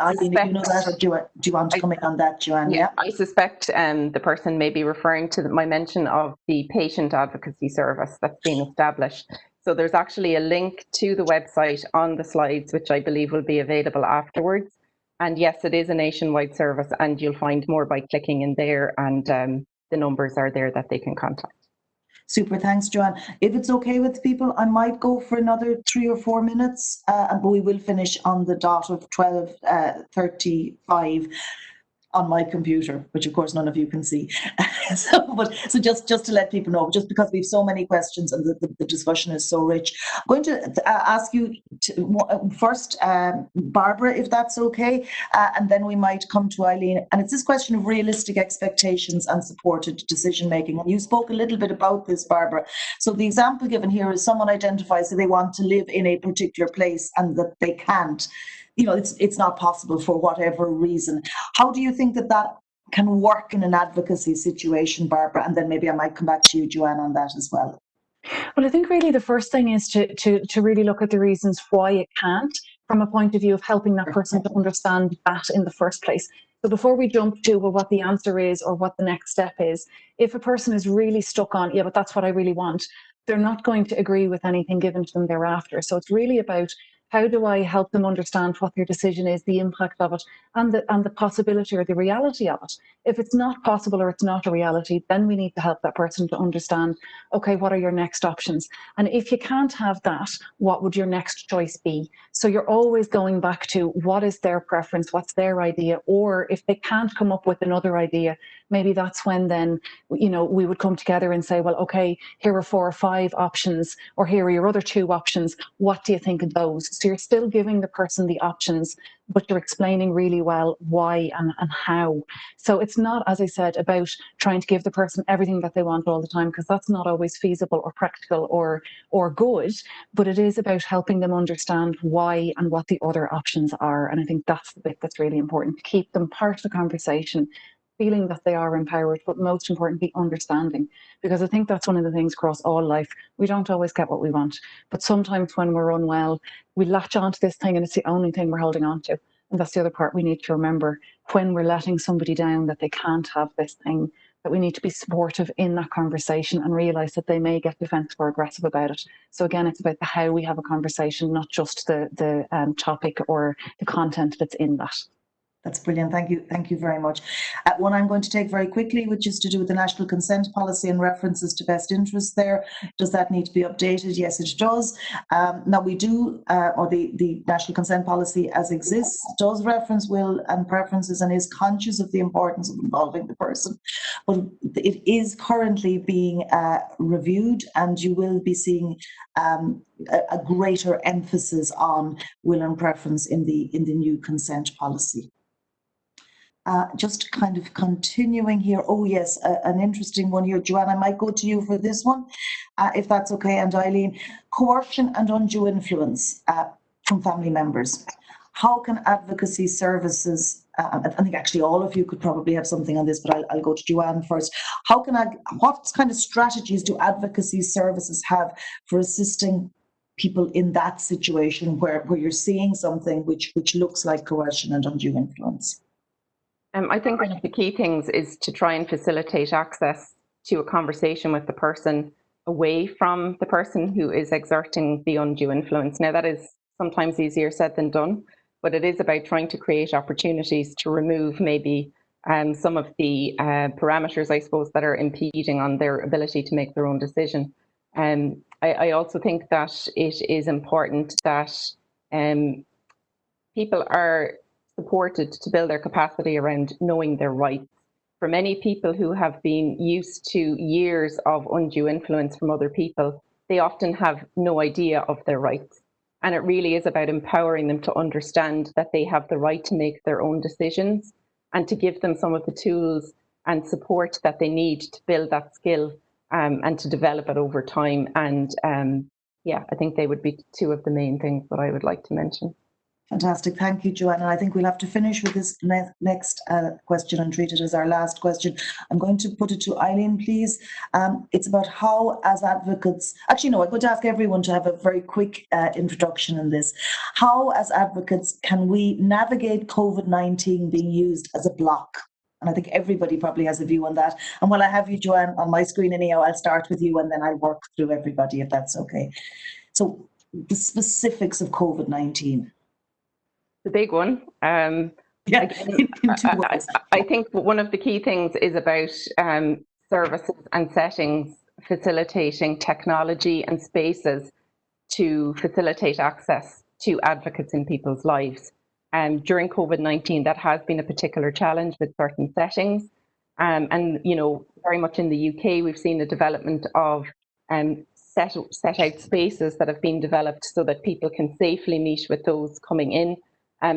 Eileen, if you know that, or do you want to come in on that, Joanne? Yeah, I suspect the person may be referring to my mention of the patient advocacy service that's been established. So there's actually a link to the website on the slides, which I believe will be available afterwards. And yes, it is a nationwide service, and you'll find more by clicking in there, and the numbers are there that they can contact. Super, thanks, Joanne. If it's okay with people, I might go for another 3 or 4 minutes, but we will finish on the dot of 12:35 on my computer, which of course none of you can see. so just to let people know, just because we have so many questions and the discussion is so rich, I'm going to ask you first, Barbara, if that's okay, and then we might come to Eileen. And it's this question of realistic expectations and supported decision making. And you spoke a little bit about this, Barbara. So the example given here is someone identifies that they want to live in a particular place and that they can't. You know, it's not possible for whatever reason. How do you think that can work in an advocacy situation, Barbara? And then maybe I might come back to you, Joanne, on that as well. Well, I think really the first thing is to really look at the reasons why it can't, from a point of view of helping that person to understand that in the first place. So before we jump to, well, what the answer is or what the next step is, if a person is really stuck on, yeah, but that's what I really want, they're not going to agree with anything given to them thereafter. So it's really about, how do I help them understand what their decision is, the impact of it, and the possibility or the reality of it. If it's not possible or it's not a reality, then we need to help that person to understand, okay, what are your next options? And if you can't have that, what would your next choice be? So you're always going back to what is their preference, what's their idea, or if they can't come up with another idea, maybe that's when then, you know, we would come together and say, well, okay, here are 4 or 5 options, or here are your other 2 options. What do you think of those? So you're still giving the person the options, but you're explaining really well why and how. So it's not, as I said, about trying to give the person everything that they want all the time, because that's not always feasible or practical or good, but it is about helping them understand why and what the other options are. And I think that's the bit that's really important, to keep them part of the conversation, feeling that they are empowered, but most importantly, understanding. Because I think that's one of the things across all life. We don't always get what we want, but sometimes when we're unwell, we latch onto this thing and it's the only thing we're holding on to. And that's the other part we need to remember. When we're letting somebody down that they can't have this thing, that we need to be supportive in that conversation and realise that they may get defensive or aggressive about it. So again, it's about the how we have a conversation, not just the topic or the content that's in that. That's brilliant. Thank you. Thank you very much. One I'm going to take very quickly, which is to do with the National Consent Policy and references to best interests there. Does that need to be updated? Yes, it does. Now we do, or the National Consent Policy as exists does reference will and preferences and is conscious of the importance of involving the person. But it is currently being reviewed, and you will be seeing a greater emphasis on will and preference in the new consent policy. Just kind of continuing here. Oh yes, an interesting one here. Joanne, I might go to you for this one, if that's okay. And Eileen, coercion and undue influence from family members. How can advocacy services, I think actually all of you could probably have something on this, but I'll go to Joanne first. What kind of strategies do advocacy services have for assisting people in that situation where you're seeing something which looks like coercion and undue influence? I think one of the key things is to try and facilitate access to a conversation with the person away from the person who is exerting the undue influence. Now, that is sometimes easier said than done, but it is about trying to create opportunities to remove maybe some of the parameters, I suppose, that are impeding on their ability to make their own decision. I also think that it is important that people are supported to build their capacity around knowing their rights. For many people who have been used to years of undue influence from other people, they often have no idea of their rights. And it really is about empowering them to understand that they have the right to make their own decisions, and to give them some of the tools and support that they need to build that skill and to develop it over time. And yeah, I think they would be 2 of the main things that I would like to mention. Fantastic. Thank you, Joanne. And I think we'll have to finish with this next question and treat it as our last question. I'm going to put it to Eileen, please. It's about how, as advocates, actually, no, I'm going to ask everyone to have a very quick introduction in this. How, as advocates, can we navigate COVID-19 being used as a block? And I think everybody probably has a view on that. And while I have you, Joanne, on my screen anyhow, I'll start with you and then I'll work through everybody, if that's okay. So the specifics of COVID-19. The big one. Yeah, again, I think one of the key things is about services and settings facilitating technology and spaces to facilitate access to advocates in people's lives. During COVID-19, that has been a particular challenge with certain settings. And, you know, very much in the UK, we've seen the development of set out spaces that have been developed so that people can safely meet with those coming in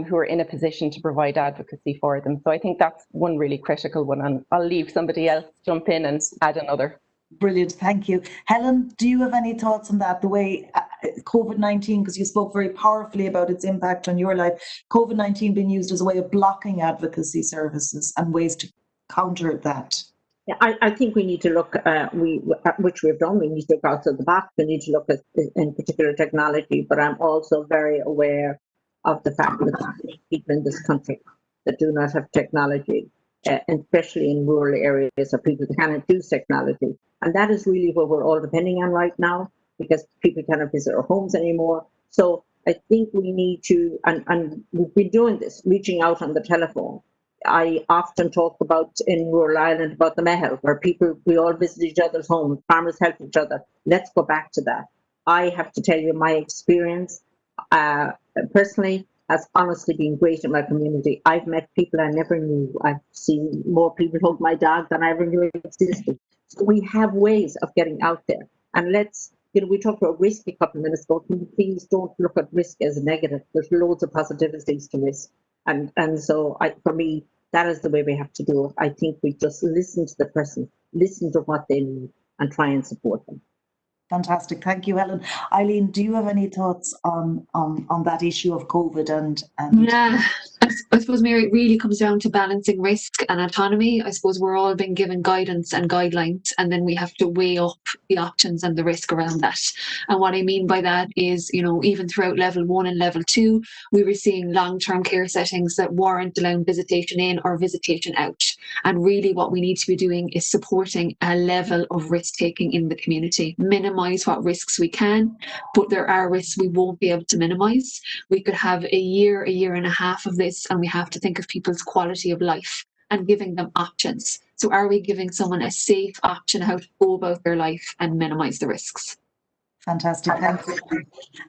who are in a position to provide advocacy for them. So I think that's one really critical one, and I'll leave somebody else jump in and add another. Brilliant, thank you. Helen, do you have any thoughts on that, the way COVID-19, because you spoke very powerfully about its impact on your life, COVID-19 being used as a way of blocking advocacy services and ways to counter that? Yeah, I think we need to look, which we've done, we need to look outside the box. We need to look at, in particular, technology, but I'm also very aware of the fact that there are many people in this country that do not have technology, especially in rural areas, or people cannot use technology. And that is really what we're all depending on right now, because people cannot visit our homes anymore. So I think we need to, and we've been doing this, reaching out on the telephone. I often talk about in rural Ireland about the Mehel, where we all visit each other's homes, farmers help each other. Let's go back to that. I have to tell you, my experience personally has honestly been great in my community. I've met people I never knew. I've seen more people hug my dog than I ever knew existed. So we have ways of getting out there. And let's, we talked about risk a couple of minutes ago. Please don't look at risk as a negative. There's loads of positivities to risk. And so for me, that is the way we have to do it. I think we just listen to the person, listen to what they need, and try and support them. Fantastic. Thank you, Helen. Eileen, do you have any thoughts on that issue of COVID and Yeah, I suppose, Mary, it really comes down to balancing risk and autonomy. I suppose we're all being given guidance and guidelines, and then we have to weigh up the options and the risk around that. And what I mean by that is, even throughout level 1 and level 2, we were seeing long-term care settings that warrant allowing visitation in or visitation out. And really what we need to be doing is supporting a level of risk-taking in the community, minimise what risks we can, but there are risks we won't be able to minimise. We could have a year and a half of this, and we have to think of people's quality of life and giving them options. So are we giving someone a safe option how to go about their life and minimise the risks? Fantastic, thanks.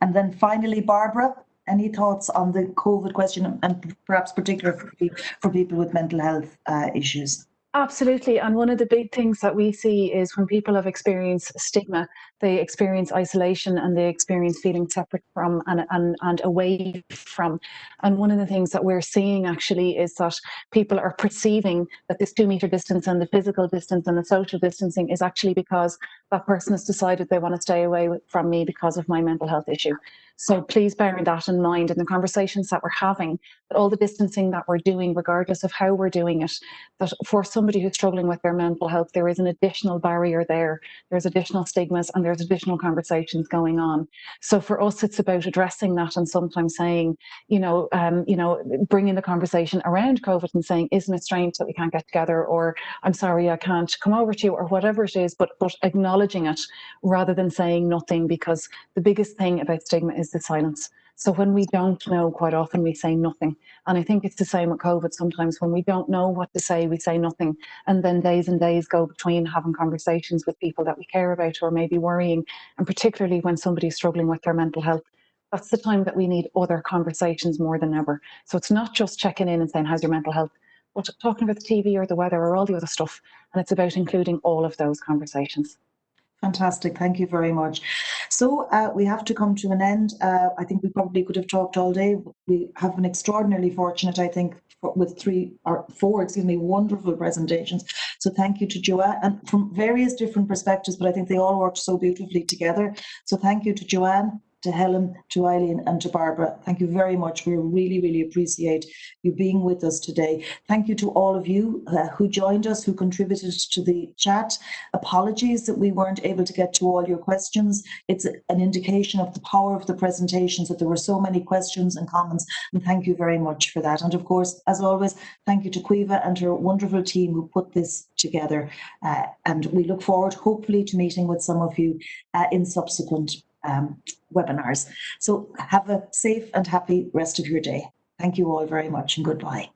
And then finally, Barbara, any thoughts on the COVID question, and perhaps particularly for people with mental health issues? Absolutely. And one of the big things that we see is when people have experienced stigma, they experience isolation and they experience feeling separate from and away from. And one of the things that we're seeing actually is that people are perceiving that this 2 metre distance and the physical distance and the social distancing is actually because that person has decided they want to stay away from me because of my mental health issue. So please bear that in mind in the conversations that we're having, that all the distancing that we're doing, regardless of how we're doing it, that for somebody who's struggling with their mental health, there is an additional barrier there. There's additional stigmas and there's additional conversations going on. So for us, it's about addressing that and sometimes saying, bringing the conversation around COVID and saying, isn't it strange that we can't get together, or I'm sorry, I can't come over to you, or whatever it is, but acknowledging it rather than saying nothing, because the biggest thing about stigma is the silence. So when we don't know, quite often we say nothing. And I think it's the same with COVID. Sometimes when we don't know what to say, we say nothing. And then days and days go between having conversations with people that we care about or maybe worrying. And particularly when somebody's struggling with their mental health, that's the time that we need other conversations more than ever. So it's not just checking in and saying, how's your mental health? But talking about the TV or the weather or all the other stuff. And it's about including all of those conversations. Fantastic. Thank you very much. So we have to come to an end. I think we probably could have talked all day. We have been extraordinarily fortunate, I think, with 4 wonderful presentations. So thank you to Joanne, and from various different perspectives, but I think they all worked so beautifully together. So thank you to Joanne, to Helen, to Eileen, and to Barbara. Thank you very much. We really, really appreciate you being with us today. Thank you to all of you who joined us, who contributed to the chat. Apologies that we weren't able to get to all your questions. It's an indication of the power of the presentations that there were so many questions and comments, and thank you very much for that. And of course, as always, thank you to Quiva and her wonderful team who put this together. And we look forward, hopefully, to meeting with some of you in subsequent webinars. So have a safe and happy rest of your day. Thank you all very much, and goodbye.